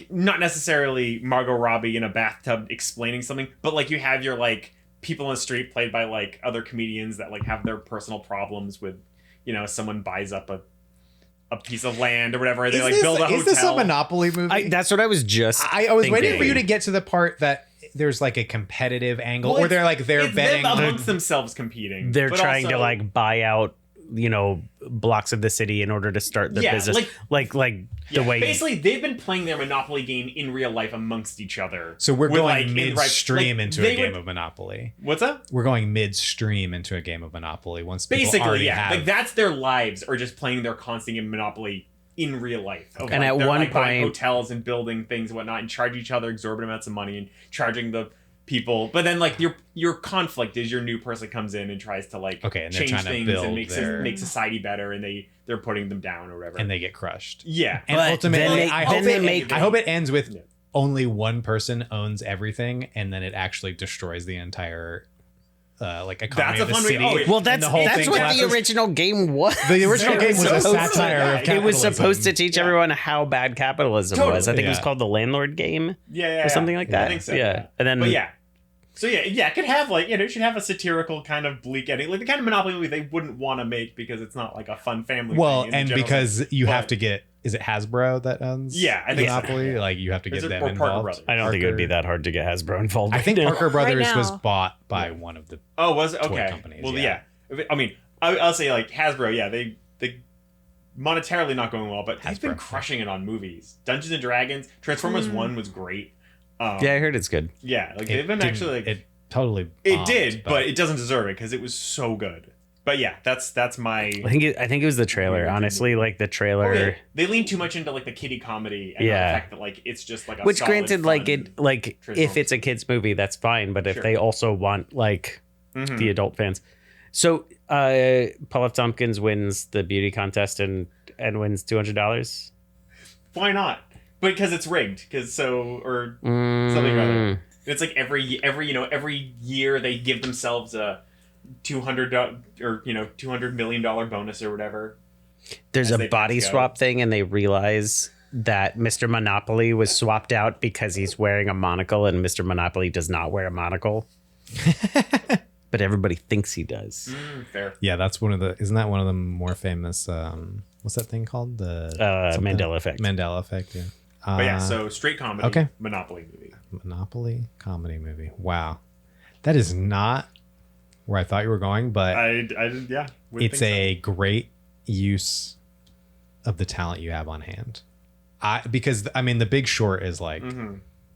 not necessarily Margot Robbie in a bathtub explaining something, but like you have your like people on the street played by like other comedians that like have their personal problems with, you know, someone buys up a piece of land or whatever. They like build a hotel. Is this a Monopoly movie? That's what I was just. I was waiting for you to thinking. get to the part that there's like a competitive angle, Well, or they're like they're it's betting. them amongst themselves competing. They're but trying to also- like buy out, you know, blocks of the city in order to start their Yeah, business. Like Yeah, the way. basically they've been playing their Monopoly game in real life amongst each other. So we're with, going like, in midstream like, into they a game would- of Monopoly. What's up? We're going midstream into a game of Monopoly once people Basically, already yeah. have. Like that's their lives, are just playing their constant game of Monopoly in real life. Of, And at they're, one buying point- hotels and building things and whatnot, and charge each other exorbitant amounts of money and charging the people. But then like your conflict is your new person comes in and tries to like Okay, and they're change trying to things build and their- make society better, and they're putting them down or whatever. and they get crushed. yeah. And But ultimately, then they- I then hope they it, make- I hope it ends with Yeah. only one person owns everything, and then it actually destroys the entire like economy That's a of the fun way- city. oh, yeah. well, And that's the whole that's thing what the collapses. original game was. The original game was a supposed- satire of capitalism. It was supposed to teach everyone how bad capitalism Totally. was. I think it was Yeah. called the Landlord Game Yeah, or something like that. I think so. Yeah, and then But yeah. So yeah, it could have like, you know, it should have a satirical kind of bleak ending, like the kind of Monopoly movie they wouldn't want to make because it's not like a fun family. Well, thing in the and general because sense. you have But- to get, is it Hasbro that owns? Yeah, I think so. Monopoly. Yeah. Like you have to Is get it- them or Parker involved. Brothers? I don't think it would be Parker- that hard to get Hasbro involved. I think right now. Parker Brothers was now. bought by one of the. Oh, was it? toy Okay. companies, Well, yeah. yeah. I mean, I'll say like Hasbro. Yeah, they monetarily not going well, but they've been Hasbro. crushing it on movies. Dungeons and Dragons, Transformers 1 was great. Yeah, I heard it's good. Yeah, like It they've been didn't- actually like It totally. it bombed, did, but it doesn't deserve it because it was so good. But yeah, that's my. I think it was the trailer. Honestly, like the trailer. Oh, yeah. They lean too much into like the kiddie comedy and Yeah. the fact that like it's just like a Which, solid, granted, like fun it, like if Transformers. it's a kids movie, that's fine. But if Sure. they also want like Mhm. the adult fans, so Paul F. Tompkins wins the beauty contest and wins $200. Why not? Because it's rigged. Because or something or other. It's like every year they give themselves a $200 or $200 million bonus or whatever. There's as a they body go. swap thing, and they realize that Mr. Monopoly was swapped out because he's wearing a monocle, and Mr. Monopoly does not wear a monocle. but everybody thinks he does. Fair. Yeah, that's isn't that one of the more famous, what's that thing called? The something- Mandela effect. Mandela effect, yeah. But yeah, so straight comedy, okay. Monopoly movie. Monopoly comedy movie. Wow. That is not where I thought you were going, but I yeah. would it's think a great use of the talent you have on hand. Because The Big Short is like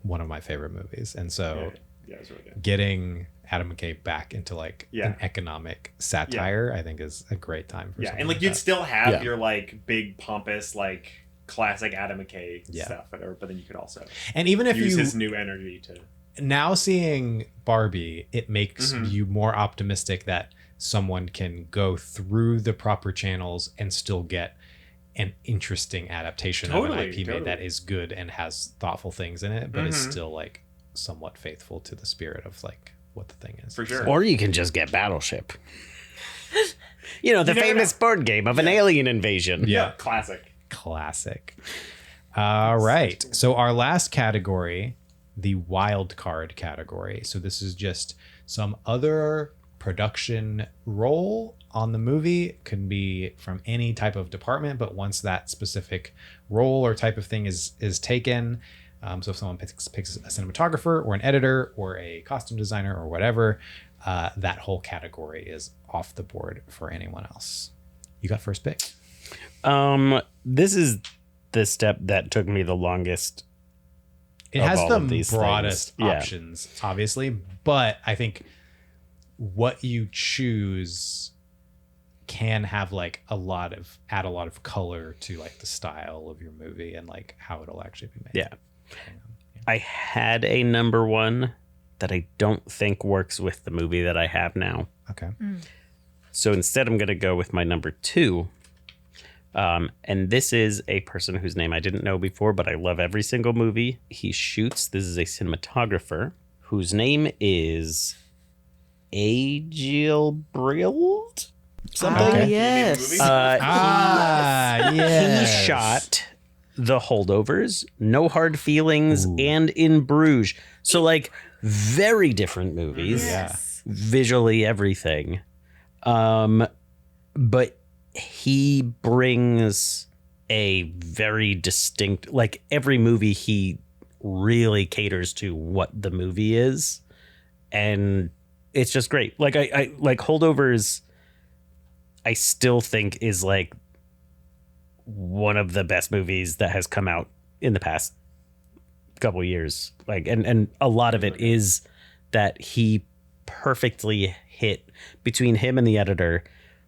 one of my favorite movies. And so yeah, it's really good. getting Adam McKay back into like an economic satire, I think is a great time for something and like like you'd that. still have Yeah. your like big pompous like classic Adam McKay Yeah. stuff, but then you could also And even if use you his new energy to now seeing Barbie, it makes you more optimistic that someone can go through the proper channels and still get an interesting adaptation of an IP made that is good and has thoughtful things in it, but is still like somewhat faithful to the spirit of like what the thing is. For sure. Or you can just get Battleship. You know, the never famous board game of an alien invasion. Yeah. classic. All right. So our last category, the wild card category. So this is just some other production role on the movie. Can be from any type of department, but once that specific role or type of thing is taken, so if someone picks a cinematographer or an editor or a costume designer or whatever, that whole category is off the board for anyone else. You got first pick. This is the step that took me the longest. It of has all the of these broadest things. Yeah. options, obviously, but I think what you choose can have like add a lot of color to like the style of your movie and like how it'll actually be made. Yeah. I had a number one that I don't think works with the movie that I have now. Okay. So instead, I'm going to go with my number two. And this is a person whose name I didn't know before, but I love every single movie he shoots. This is a cinematographer whose name is Agil Brild. Something. Okay. Yes. He Yes. shot The Holdovers, No Hard Feelings, and In Bruges. So like very different movies. Yes. Visually everything. But he brings a very distinct, like every movie he really caters to what the movie is. And it's just great. Like I like Holdovers, I still think is like one of the best movies that has come out in the past couple years. Like, and a lot of it is that he perfectly hit between him and the editor.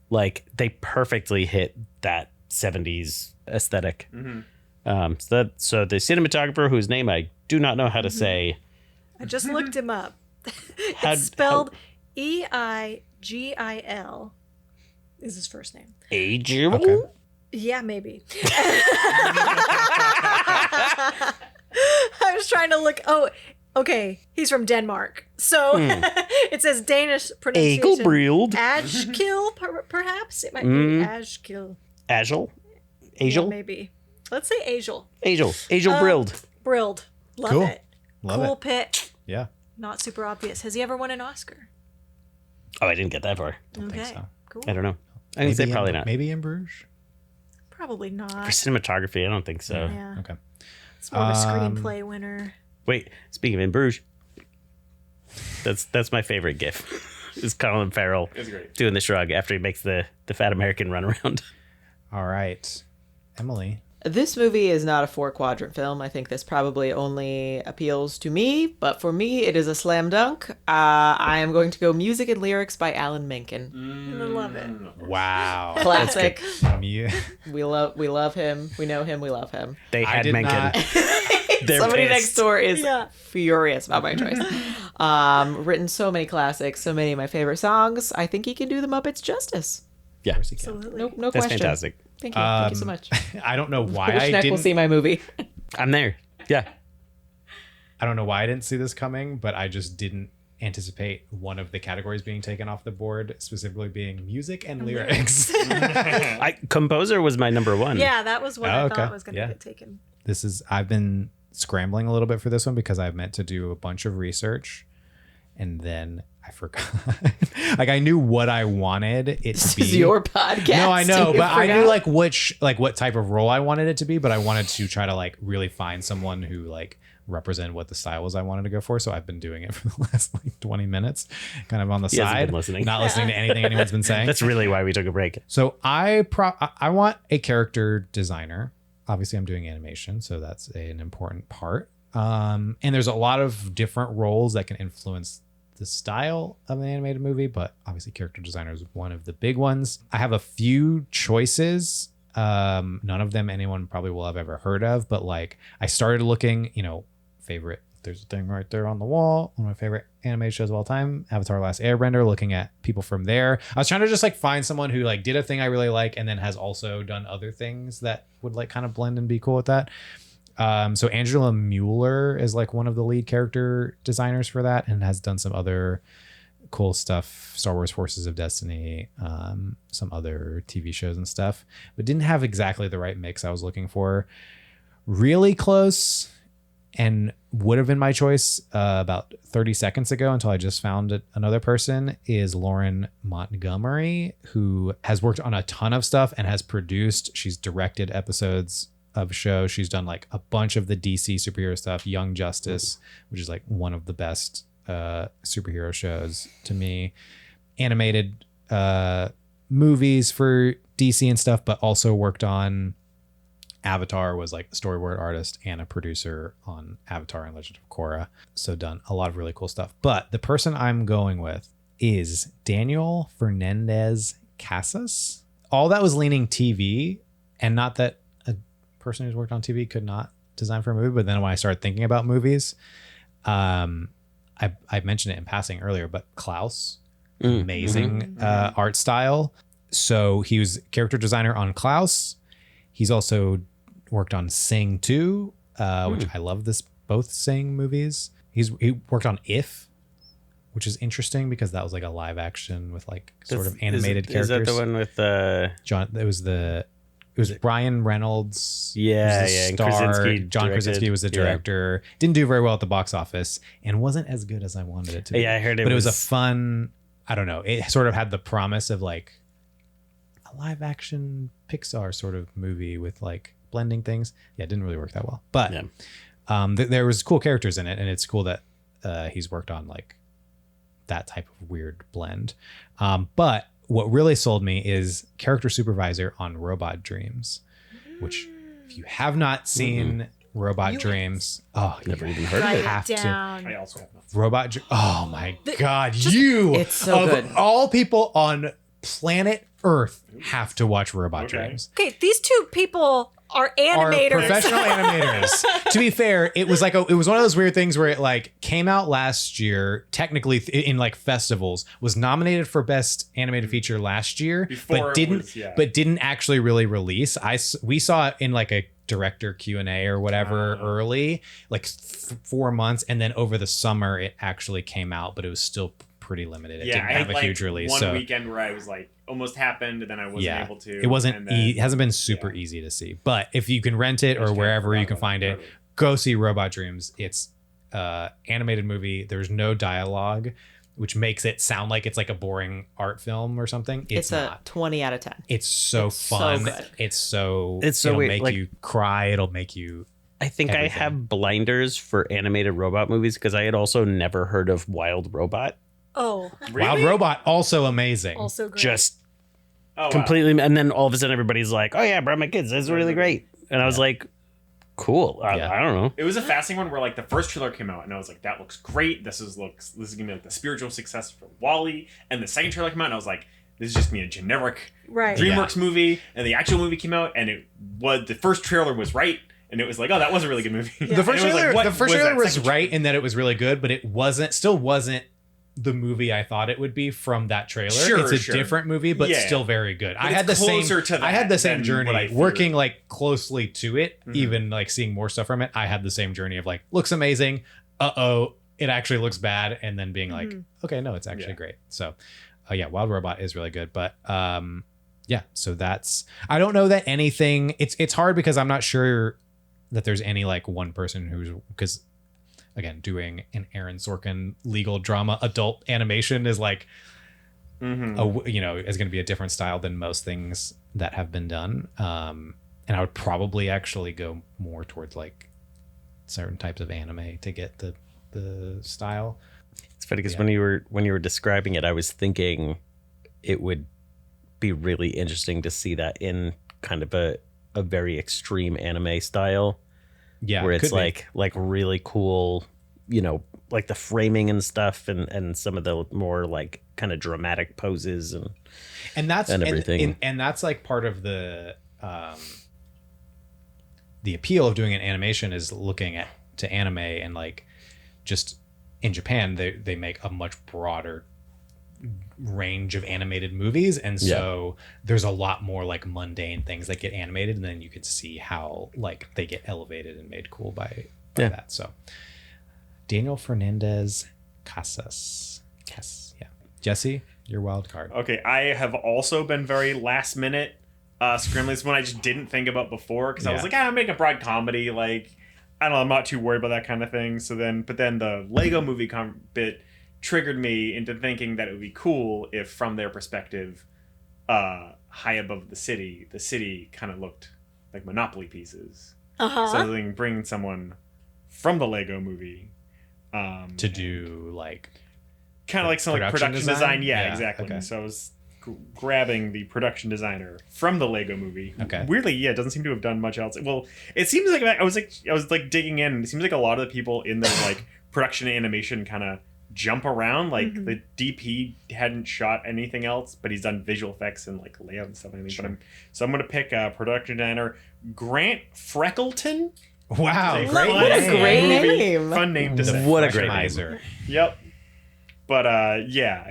Like they perfectly hit that 70s aesthetic. So the cinematographer, whose name I do not know how to say. I just looked him up. It's spelled Eigil is his first name. Agil? Okay. Yeah, maybe. I was trying to look. Oh, okay. He's from Denmark. So it says Danish pronunciation. Agelbrild. Ajkil, perhaps? It might be Ajkil. Agil? Yeah, Agil? maybe. Let's say Agil. Agil Brild. Brild. Love Cool. it. Love cool it. pit. Yeah. Not super obvious. Has he ever won an Oscar? Oh, I didn't get that far. Think Okay. so. Cool. I don't know. I can say probably not. Maybe in Bruges. Probably For not. cinematography, I don't think so. Yeah. Okay. It's more of a screenplay winner. Wait, speaking of In Bruges, that's my favorite gif. Is Colin Farrell It's great. doing the shrug after he makes the fat American run around. All right. Emily. This movie is not a 4-quadrant film. I think this probably only appeals to me, but for me, it is a slam dunk. I am going to go Music and Lyrics by Alan Menken. I love it. Wow. Classic. Yeah. We love him. We know him. We love him. They I had did Menken. not. They're Somebody pissed. next door is Yeah. furious about my choice. Written so many classics, so many of my favorite songs. I think he can do the Muppets justice. Yeah, Absolutely. No that's question. fantastic. Thank you. Thank you so much. I don't know why Wish I Neck will didn't. see my movie. I'm there. Yeah. I don't know why I didn't see this coming, but I just didn't anticipate one of the categories being taken off the board, specifically being music and lyrics. Composer was my number one. Yeah, that was what I okay. thought was going to Yeah. get taken. I've been scrambling a little bit for this one because I've meant to do a bunch of research and then I forgot. Like I knew what I wanted it This to be. is your podcast. No, I know, You but I knew forgot? like what type of role I wanted it to be, but I wanted to try to like really find someone who like represented what the style was I wanted to go for. So I've been doing it for the last like 20 minutes, kind of on the He hasn't side, been listening. not listening to anything anyone's been saying. That's really why we took a break. So I want a character designer. Obviously, I'm doing animation, so that's an important part. And there's a lot of different roles that can influence the style of an animated movie, but obviously character designer is one of the big ones. I have a few choices. None of them anyone probably will have ever heard of, but like I started looking, favorite. There's a thing right there on the wall. One of my favorite animated shows of all time, Avatar: Last Airbender, looking at people from there. I was trying to just like find someone who like did a thing I really like and then has also done other things that would like kind of blend and be cool with that. So Angela Mueller is like one of the lead character designers for that and has done some other cool stuff, Star Wars Forces of Destiny, some other TV shows and stuff, but didn't have exactly the right mix I was looking for. Really close and would have been my choice about 30 seconds ago until I just found another person is Lauren Montgomery, who has worked on a ton of stuff and has produced, she's directed episodes of shows. She's done like a bunch of the DC superhero stuff, Young Justice, which is like one of the best superhero shows to me, animated movies for DC and stuff, but also worked on Avatar, was like a storyboard artist and a producer on Avatar and Legend of Korra. So done a lot of really cool stuff. But the person I'm going with is Daniel Fernandez Casas. All that was leaning TV, and not that a person who's worked on TV could not design for a movie, but then when I started thinking about movies, I mentioned it in passing earlier, but Klaus, amazing art style. So he was character designer on Klaus. He's also worked on Sing 2, which I love both Sing movies. He worked on If, which is interesting because that was like a live action with like sort of animated characters. Is that the one with John? It was Ryan Reynolds. Yeah, was the yeah, and star. Krasinski John directed. Krasinski was the director. Didn't do very well at the box office and wasn't as good as I wanted it to be. Yeah, I heard it. But it was a fun. I don't know. It sort of had the promise of like a live action Pixar sort of movie with like blending things. Yeah, it didn't really work that well. But there was cool characters in it, and it's cool that he's worked on like that type of weird blend. But what really sold me is character supervisor on Robot Dreams, which if you have not seen Robot Dreams, Never even heard of Write it. have it to. down. I also have not. Robot oh my God, you It's so of good. all people on planet Earth have to watch Robot Okay. Dreams. Okay, these two people are animators. Are professional animators. To be fair, it was one of those weird things where it like came out last year, technically in like festivals, was nominated for best animated feature last year, Before but it didn't actually really release. We saw it in like a director Q&A or whatever early, like 4 months, and then over the summer it actually came out, but it was still pretty limited. It Yeah, didn't I have had a like huge release. one So weekend where I was like almost happened, and then I wasn't able to. it wasn't. and then- It hasn't been super easy to see. But if you can rent it or Just wherever kinda you can forgot find about it, go see Robot Dreams. It's animated movie. There's no dialogue, which makes it sound like it's like a boring art film or something. It's a not. 20 out of 10. It's so It's so fun. good. It's so. It's so it'll weird, make like- you cry. It'll make you. I think Everything. I have blinders for animated robot movies because I had also never heard of Wild Robot. Oh, Wild Robot also amazing. also great. Just Oh, wow. completely. And then all of a sudden everybody's like, oh yeah, brought my kids. That's really great. And I was like, cool. I don't know. It was a fascinating one where like the first trailer came out and I was like, that looks great. This is gonna be like the spiritual success for Wall-E. And the second trailer came out and I was like, this is just gonna be a generic right. DreamWorks movie. And the actual movie came out and the first trailer was right. And it was like, oh, that was a really good movie. The first And it was trailer, like, what the first was trailer that was second right in that it was really good, but it still wasn't the movie I thought it would be from that trailer. Sure, it's a different movie, but Yeah. still very good. I it's had the same. closer to I had that the same than journey what I feared. working like closely to it, Mhm. even like seeing more stuff from it. I had the same journey of like looks amazing. It actually looks bad, and then being like, okay, no, it's actually Yeah. great. So, yeah, Wild Robot is really good, but yeah. So that's. I don't know that anything. It's hard because I'm not sure that there's any like one person who's because again, doing an Aaron Sorkin legal drama adult animation is like, is going to be a different style than most things that have been done. And I would probably actually go more towards like certain types of anime to get the style. It's funny because when you were describing it, I was thinking it would be really interesting to see that in kind of a very extreme anime style. Yeah, where it's like really cool, like the framing and stuff, and some of the more like kind of dramatic poses and that's everything. And that's like part of the appeal of doing an animation is looking to anime, and like just in Japan they make a much broader range of animated movies, and so there's a lot more like mundane things that get animated, and then you can see how like they get elevated and made cool by that. So Daniel Fernandez Casas. Jesse, your wild card. Okay, I have also been very last minute scrambling. This one I just didn't think about before because I was like, I'm making a broad comedy. Like, I don't know, I'm not too worried about that kind of thing. But then the Lego movie bit triggered me into thinking that it would be cool if, from their perspective, high above the city kind of looked like Monopoly pieces. So then bringing someone from the Lego movie to do like kind of like some like production design. Yeah, exactly. Okay. So I was grabbing the production designer from the Lego movie. Okay. Weirdly, it doesn't seem to have done much else. Well, it seems like I was digging in. And it seems like a lot of the people in the like production animation kind of jump around. Like the DP hadn't shot anything else, but he's done visual effects and like layout and stuff. Sure. So I'm gonna pick production designer Grant Freckleton. Wow, what a great name! Fun name to say. What a great name. Yep. But I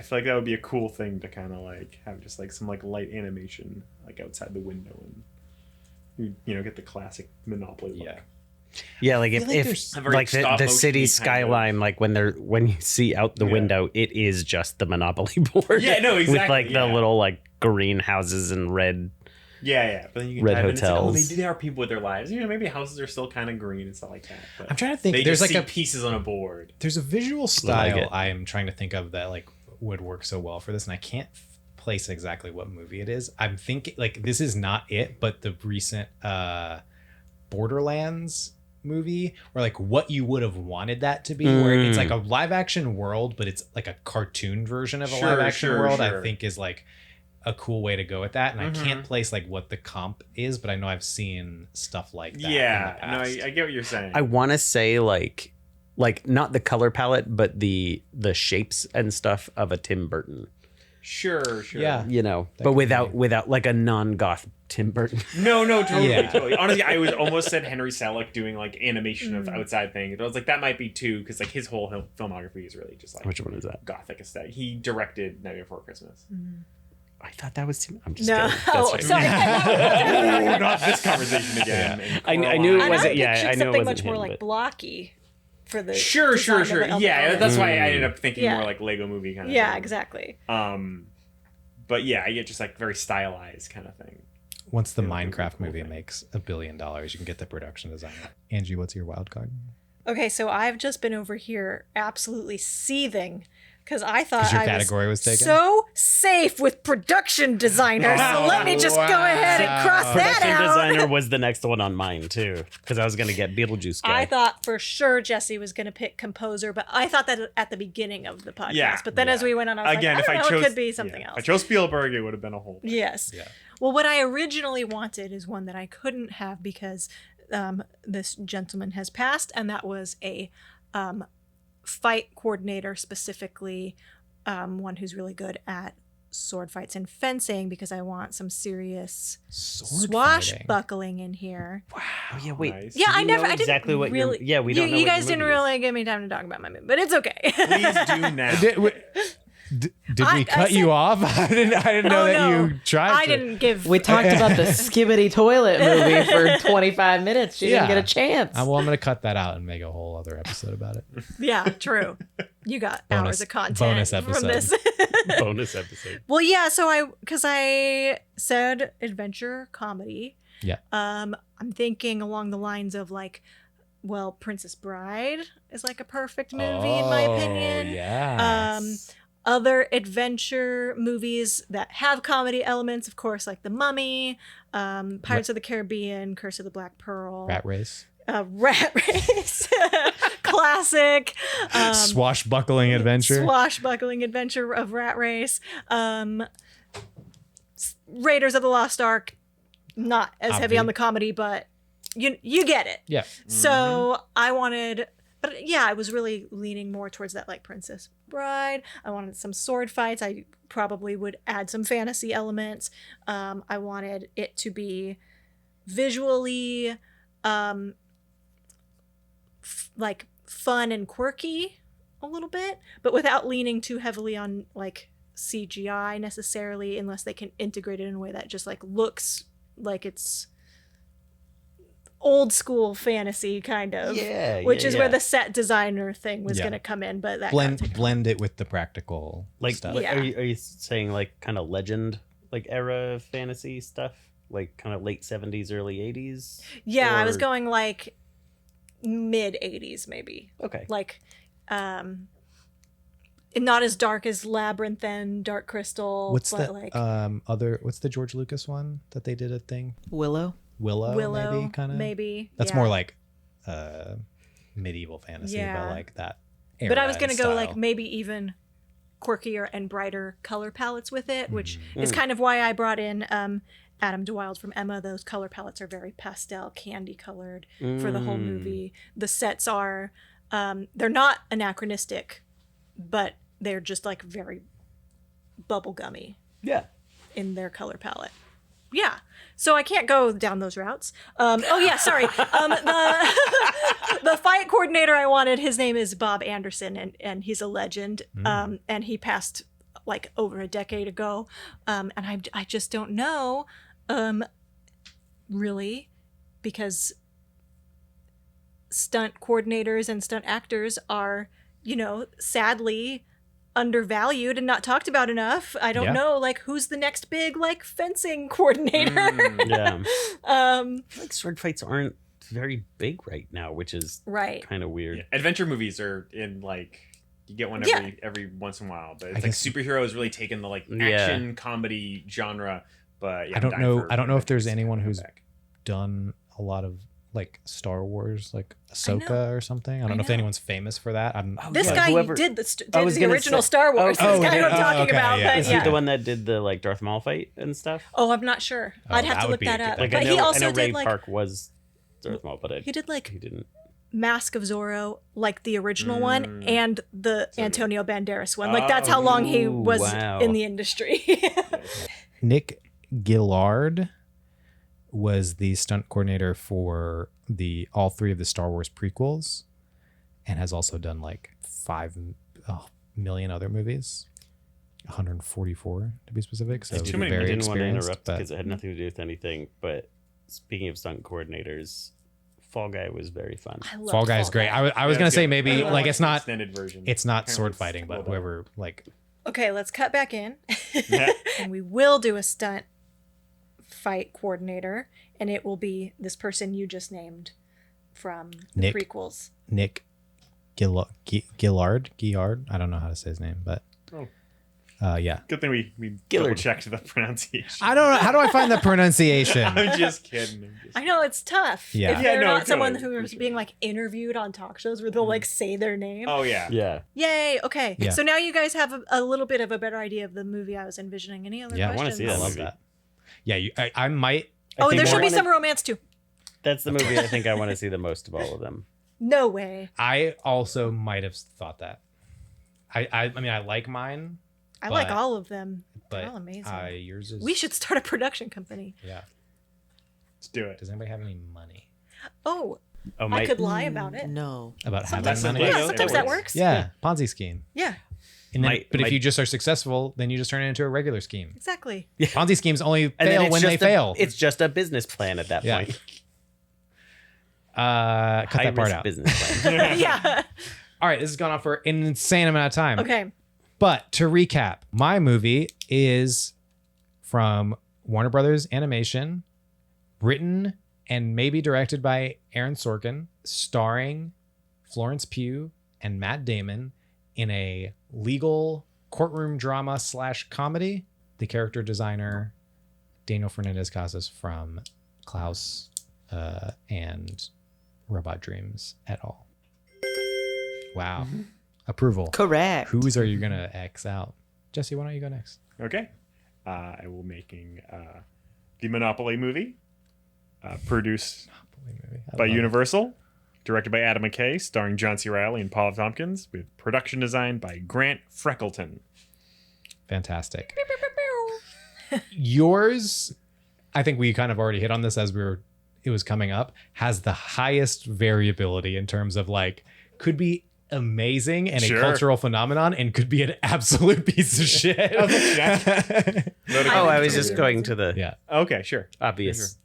feel like that would be a cool thing to kind of like have just like some like light animation like outside the window, and get the classic Monopoly look. Yeah, like if like the city skyline, like when you see out the window, it is just the Monopoly board. Yeah, no, exactly. With like the little like green houses and red. Yeah. But then you can red dive in, hotels. it's like, they are people with their lives. Maybe houses are still kind of green and stuff like that. But I'm trying to think. They There's just like see pieces on a board. There's a visual style I am trying to think of that like would work so well for this, and I can't place exactly what movie it is. I'm thinking like this is not it, but the recent Borderlands movie, or like what you would have wanted that to be, where it's like a live action world, but it's like a cartoon version of a live action world. I think is like a cool way to go with that, and I can't place like what the comp is, but I know I've seen stuff like that. No, I get what you're saying. I want to say like not the color palette, but the shapes and stuff of a Tim Burton. Sure. Yeah. But without like a non-goth Tim Burton. No, totally. Honestly, I was almost said Henry Selick doing like animation of outside things. But I was like, that might be too, because like his whole filmography is really just like Which one is that? Gothic aesthetic. He directed Night Before Christmas. I thought that was Tim. I'm just No, kidding. sorry. Oh, not this conversation again. Yeah. I knew it wasn't. Yeah, I know it something wasn't much more him, like but- blocky for the Sure. design of the Yeah, element. that's why I ended up thinking Yeah. more like Lego movie kind of Yeah, thing. exactly. But yeah, I get just like very stylized kind of thing. Once the Minecraft movie makes $1 billion, you can get the production designer. Angie, what's your wild card? Okay, so I've just been over here absolutely seething because I thought your I category was taken? so safe with production designer. So let me just go ahead and cross that Production out. designer was the next one on mine too, because I was gonna get Beetlejuice guy. I thought for sure Jesse was going to pick composer, but I thought that at the beginning of the podcast. Yeah, but then as we went on, I was Again, like, if I I don't know, chose, it could be something else. If I chose Spielberg, it would have been a whole thing. Yes. Yeah. Well, what I originally wanted is one that I couldn't have because this gentleman has passed, and that was a fight coordinator, specifically one who's really good at sword fights and fencing, because I want some serious Sword swashbuckling in here. Oh yeah, wait. Nice. Yeah, I you never. know I didn't exactly what you're- really. yeah, we don't know You what guys your didn't movie is. really give me time to talk about my movie, but it's okay. Please do now. Did we I cut said- you off? I didn't know Oh, that no. you tried I to. didn't give. We talked about the Skibbity Toilet movie for 25 minutes. She didn't Yeah. get a chance. Well, I'm going to cut that out and make a whole other episode about it. Yeah, true. You got Bonus- hours of content bonus from episode. this. Bonus episode. Well, yeah. So I said adventure comedy. Yeah. I'm thinking along the lines of like well, Princess Bride is like a perfect movie in my opinion. Yeah. Other adventure movies that have comedy elements, of course, like The Mummy, Pirates of the Caribbean, Curse of the Black Pearl, Rat Race. Rat Race, classic. Swashbuckling adventure. Swashbuckling adventure of Rat Race. Raiders of the Lost Ark, not as heavy on the comedy, but you get it. Yeah. So I wanted, but yeah, I was really leaning more towards that like Princess Bride. I wanted some sword fights. I probably would add some fantasy elements. I wanted it to be visually like fun and quirky a little bit, but without leaning too heavily on like CGI necessarily, unless they can integrate it in a way that just like looks like it's old school fantasy kind of, which is where the set designer thing was going to come in, but that blend it with the practical Like, stuff. are you saying like kind of legend, like era fantasy stuff, like kind of late 70s, early 80s? Yeah, I was Or- going like mid 80s maybe. Okay. Like not as dark as Labyrinth and Dark Crystal. What's but the like what's the George Lucas one that they did a thing? Willow. Willow maybe kind of. maybe. That's yeah. more like medieval fantasy, Yeah. but like that. But I was going gonna go like maybe even quirkier and brighter color palettes with it, which is kind of why I brought in Adam DeWild from Emma. Those color palettes are very pastel, candy colored for the whole movie. The sets are they're not anachronistic, but they're just like very bubblegummy Yeah. in their color palette. Yeah. So I can't go down those routes. Oh yeah, sorry. The fight coordinator I wanted, his name is Bob Anderson, and he's a legend. And he passed like over a decade ago. And I just don't know, really, because stunt coordinators and stunt actors are, sadly undervalued and not talked about enough. I don't know like who's the next big like fencing coordinator. Yeah. Like sword fights aren't very big right now, which is Right. kind of weird. Yeah. Adventure movies are in like you get one every once in a while, but it's like guess- superheroes really taking the like action comedy genre. But yeah, I don't know if there's anyone who's back. done a lot of like Star Wars, like know. Ahsoka or something. I don't know if know. anyone's famous for that. This Yeah, guy whoever- did I was the gonna original say- Star Wars. Oh, This guy did- I'm talking okay, about. yeah. But, Is he yeah. the one that did the like Darth Maul fight and stuff? Oh, I'm not sure. Oh, I'd have that to would look be that a up. good Like But I know, he also I know Ray did like Park was Darth Maul, but he did like he didn't. Mask of Zorro, like the original one, and the Antonio Banderas one. Like that's how long he Ooh, was wow. in the industry. Nick Gillard was the stunt coordinator for all three of the Star Wars prequels, and has also done like 5 million other movies, 144 to be specific. So It's too many. I very didn't want to experienced. interrupt But because it had nothing to do with anything. But speaking of stunt coordinators, Fall Guy was very fun. I loved Fall Guy is great. Guy. I was gonna say maybe I like it's watched the not extended version. it's not Apparently sword it's fighting, but well done. whoever like Okay, let's cut back in, Yeah. and we will do a stunt fight coordinator, and it will be this person you just named from the Nick. prequels. Nick Gillard. I don't know how to say his name, but yeah. Good thing we double Gillard. checked the pronunciation. I don't know. How do I find the pronunciation? I'm just kidding. I know it's tough. Yeah. If Yeah, they're no, not someone totally, who for is sure. being like interviewed on talk shows where they'll like say their name. Oh yeah. Yeah. Yay. Okay. Yeah. So now you guys have a little bit of a better idea of the movie I was envisioning. Any other Yeah, I wanna questions? see I that love movie. that. Yeah, I might. Oh, think there should more be wanna- some romance too. That's the movie I think I want to see the most of all of them. No way. I also might have thought that. I mean, I like mine, I like But- all of them. but They're all amazing. yours is. We should start a production company. Yeah. Let's do it. Does anybody have any money Oh, Oh, I could lie about it. No. about Sometimes having money? Yeah, Yeah, no, sometimes that that works. works. Yeah, Ponzi scheme. Yeah, And then, My- but my- if you just are successful, then you just turn it into a regular scheme. exactly. Ponzi schemes only And then fail it's when they just fail. It's just a business plan at that Yeah. point. Cut that part High-risk out. business plan. Yeah. All right, this has gone on for an insane amount of time. Okay. But to recap, my movie is from Warner Brothers Animation, written and maybe directed by Aaron Sorkin, starring Florence Pugh and Matt Damon in a legal courtroom drama / comedy. The character designer, Daniel Fernandez Casas from Klaus and Robot Dreams et al. Wow. Approval. Correct. Whose are you going to X out? Jesse, why don't you go next? Okay. I will making the Monopoly movie, produced by Universal, directed by Adam McKay, starring John C. Reilly and Paul F. Tompkins, with production design by Grant Freckleton. Fantastic. Yours, I think we kind of already hit on this as it was coming up, has the highest variability in terms of like, could be amazing and Sure. a cultural phenomenon and could be an absolute piece of shit. Oh, I was just going to the Yeah. Okay, sure. obvious.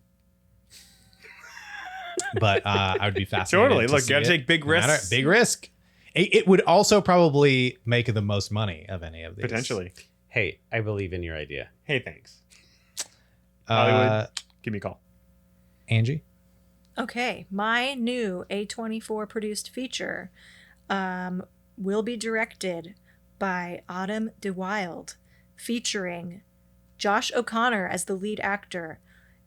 But I would be fascinated. Totally. to Look, see gotta it. take big No matter- risks. Big risk. It would also probably make the most money of any of these. Potentially. Hey, I believe in your idea. Hey, thanks. Hollywood. Give me a call. Angie? Okay, my new A24 produced feature will be directed by Autumn DeWild, featuring Josh O'Connor as the lead actor.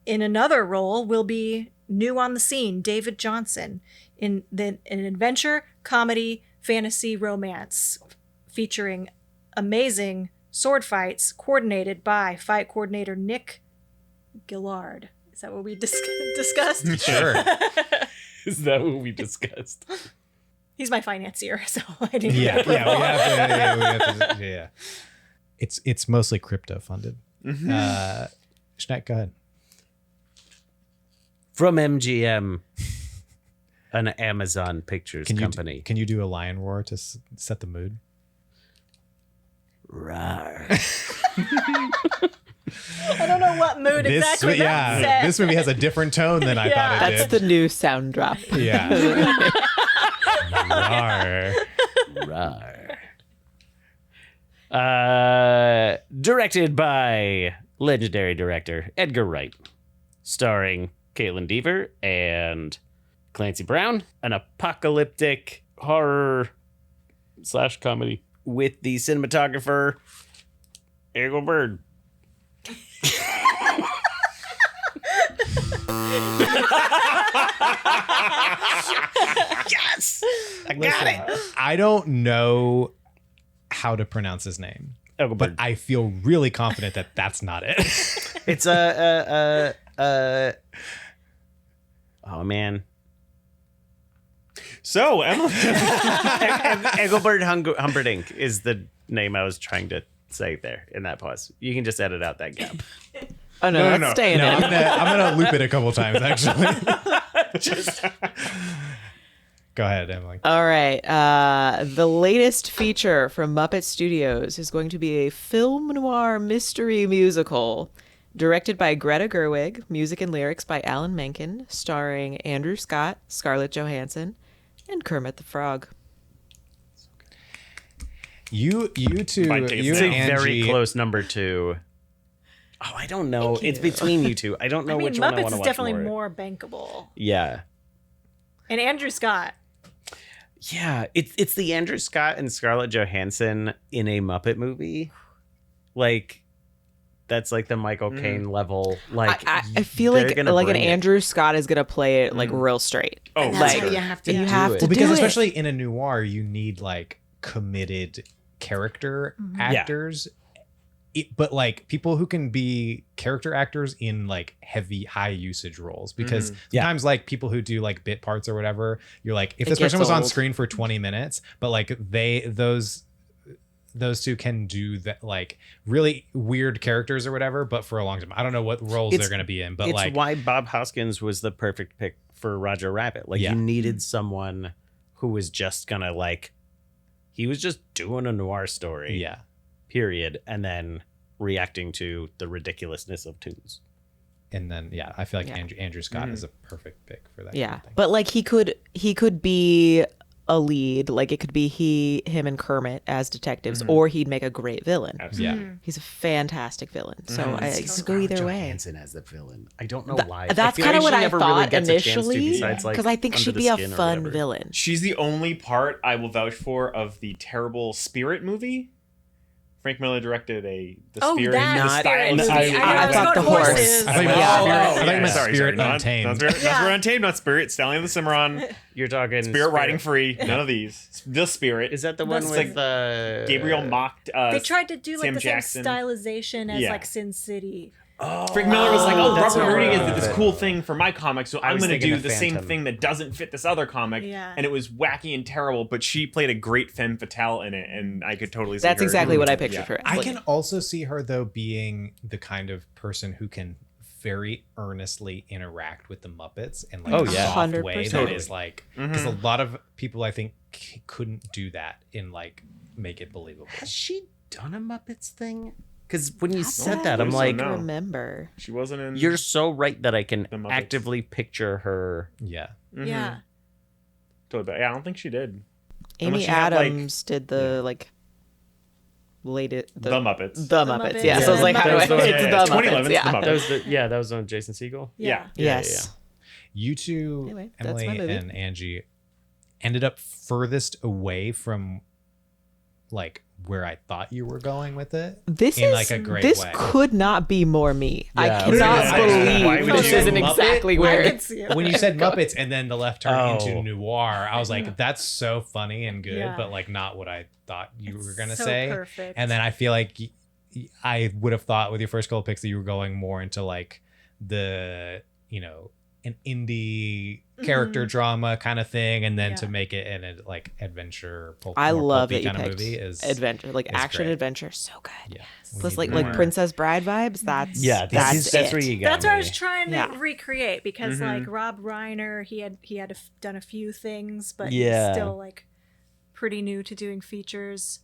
In another role will be new on the scene David Johnson in an adventure, comedy, fantasy, romance, featuring amazing sword fights coordinated by fight coordinator Nick Gillard. Is that what we discussed? Sure. Is that what we discussed? He's my financier, so I need Yeah, to we have to. It's mostly crypto funded. Schneck, go ahead. From MGM, an Amazon Pictures company. Can you do a lion roar to set the mood? Rawr. I don't know what mood exactly that set. This movie has a different tone than I thought it That's did. the new sound drop. Yeah. Rawr. Rawr. Directed by legendary director Edgar Wright, starring Caitlin Dever and Clancy Brown, an apocalyptic horror / comedy with the cinematographer Eagle Bird. Yes, I got it. I don't know how to pronounce his name, Eagle but Bird. I feel really confident that that's not it. It's oh man, So, Emily. Engelbert Humperdinck is the name I was trying to say there in that pause. You can just edit out that gap. Oh no, that's staying No, in. I'm gonna loop it a couple times actually. Go ahead, Emily. All right. The latest feature from Muppet Studios is going to be a film noir mystery musical directed by Greta Gerwig, music and lyrics by Alan Menken, starring Andrew Scott, Scarlett Johansson, and Kermit the Frog. You two, Might take a you It's and a Angie, very close number two. Oh, I don't know. Thank It's you. between you two. I don't know I mean, which one I Muppets want to is watch definitely more. more bankable. Yeah. And Andrew Scott. Yeah, it's the Andrew Scott and Scarlett Johansson in a Muppet movie. Like, that's like the Michael Caine level. Like, I feel they're like gonna an bring it. Andrew Scott is gonna play it like real straight. Oh, That's like how you have to you do have it. to well, because do especially in a noir, you need like committed character actors. But like people who can be character actors in like heavy high usage roles, because sometimes like people who do like bit parts or whatever, you're like, if It this person gets was on old. screen for 20 minutes, but like those two can do that, like really weird characters or whatever, but for a long time. I don't know what roles It's- they're going to be in, but it's like why Bob Hoskins was the perfect pick for Roger Rabbit. Like, Yeah. you needed someone who was just gonna like, he was just doing a noir story. yeah. Period. And then reacting to the ridiculousness of tunes. And then I feel like Yeah. Andrew Scott is a perfect pick for that. Yeah, kind of thing. but like he could be a lead. Like it could be him, and Kermit as detectives, or he'd make a great villain. Absolutely. Yeah. He's a fantastic villain. So I See could go either way. Johansson as the villain. I don't know why. That's feel kind of like what she I never really thought gets a chance to initially, besides, like, because I think Under she'd the be a Skin or fun whatever. villain. She's the only part I will vouch for of the terrible Spirit movie. Frank Miller directed the Oh, Spirit. that Not- Spirit and movie. I was thought going the horse. horses. I thought you meant Yeah. Spirit. I thought you meant sorry, Spirit not Untamed. Not Spirit Untamed, not Spirit. Stallion of the Cimarron. You're talking Spirit Riding Free. None of these. The Spirit. Is that the one That's with Gabriel mocked. They tried to do like Sam the Jackson. same stylization as Yeah. like Sin City. Frank Miller was like, "Oh, that's Robert not Rodriguez right. did this cool thing for my comic, so I'm was going to thinking do of the same Phantom. thing that doesn't fit this other comic." Yeah. And it was wacky and terrible, but she played a great femme fatale in it, and I could totally see That's her exactly doing what I it. pictured Yeah. for it. I Like, can also see her though being the kind of person who can very earnestly interact with the Muppets in like Oh, a yeah. soft 100%. way that Totally. is like because a lot of people I think couldn't do that in like make it believable. Has she done a Muppets thing? Because when you Not said that that, I'm I like, no. remember. She wasn't in. you're so right that I can The Muppets. actively picture her. Yeah. Mhm. Yeah. Totally. But yeah, I don't think she did. Amy Unless she had, like- Adams did the like latest The Muppets. The The Muppets. Muppets. Yeah. So I was like, That how do was I? the one- It's yeah, the yeah, it's Muppets. 2011, Yeah. The Muppets. That was on Jason Segel. Yeah. Yes. You two, Anyway, that's Emily my movie. and Angie, ended up furthest away from like where I thought you were going with it. This In, is like, a great this way. could not be more me. I Yeah. cannot Yeah. Why believe would this you- isn't Muppet? exactly I where. can see it. When you said Muppets and then the left turn Oh. into noir, I was like, that's so funny and good, Yeah. but like not what I thought you were gonna so say. perfect. And then I feel like I would have thought with your first couple picks that you were going more into like the an indie character drama kind of thing, and then to Yeah. make it an like adventure. I more love pulpy that you kind of picked movie is adventure, like is action great. adventure, so good. Yeah, we Plus, need like more. Princess Bride vibes. That's Yeah, that's that's it. where you got That's what I me. was trying to Yeah. recreate because Mhm. like Rob Reiner, he had done a few things, but Yeah. he's still like pretty new to doing features.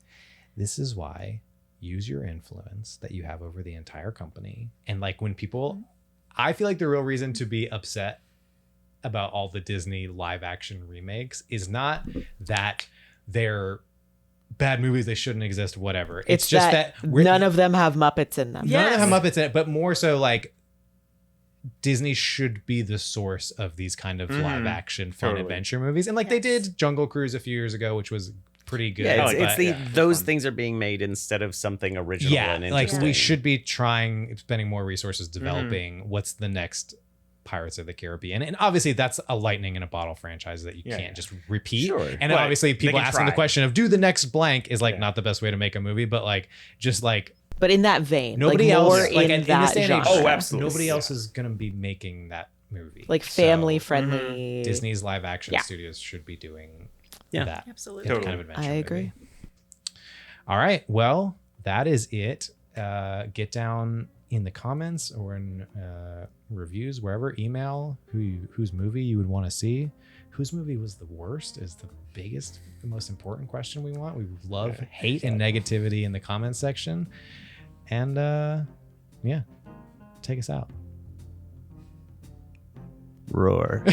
This is why use your influence that you have over the entire company. And like when people, I feel like the real reason to be upset about all the Disney live action remakes is not that they're bad movies, they shouldn't exist, whatever. It's just that, none of them have Muppets in them. none of them have Yes. Muppets in it, but more so like Disney should be the source of these kind of live action fun Totally. adventure movies. And like they Yes. did Jungle Cruise a few years ago, which was pretty good. Yeah, it's, like it's that. the Yeah, those fun. things are being made instead of something original Yeah, and like interesting. we should be spending more resources developing what's the next Pirates of the Caribbean. And obviously that's a lightning in a bottle franchise that you Yeah, can't yeah. just repeat. Sure. And But obviously they people can asking the try. question of do the next blank is like Yeah. not the best way to make a movie, but like just like But in that vein, nobody like else more like in in this that day and age, genre. Oh, absolutely. nobody Yeah. else is gonna be making that movie. Like So family friendly. Disney's live action Yeah. studios should be doing Yeah. that Absolutely. kind Totally. of adventure I movie. agree. All right. Well, that is it. Get down in the comments or in reviews, wherever. Email whose movie you would want to see. Whose movie was the worst is the biggest, the most important question we want. We love hate and negativity in the comments section. And yeah, take us out. Roar.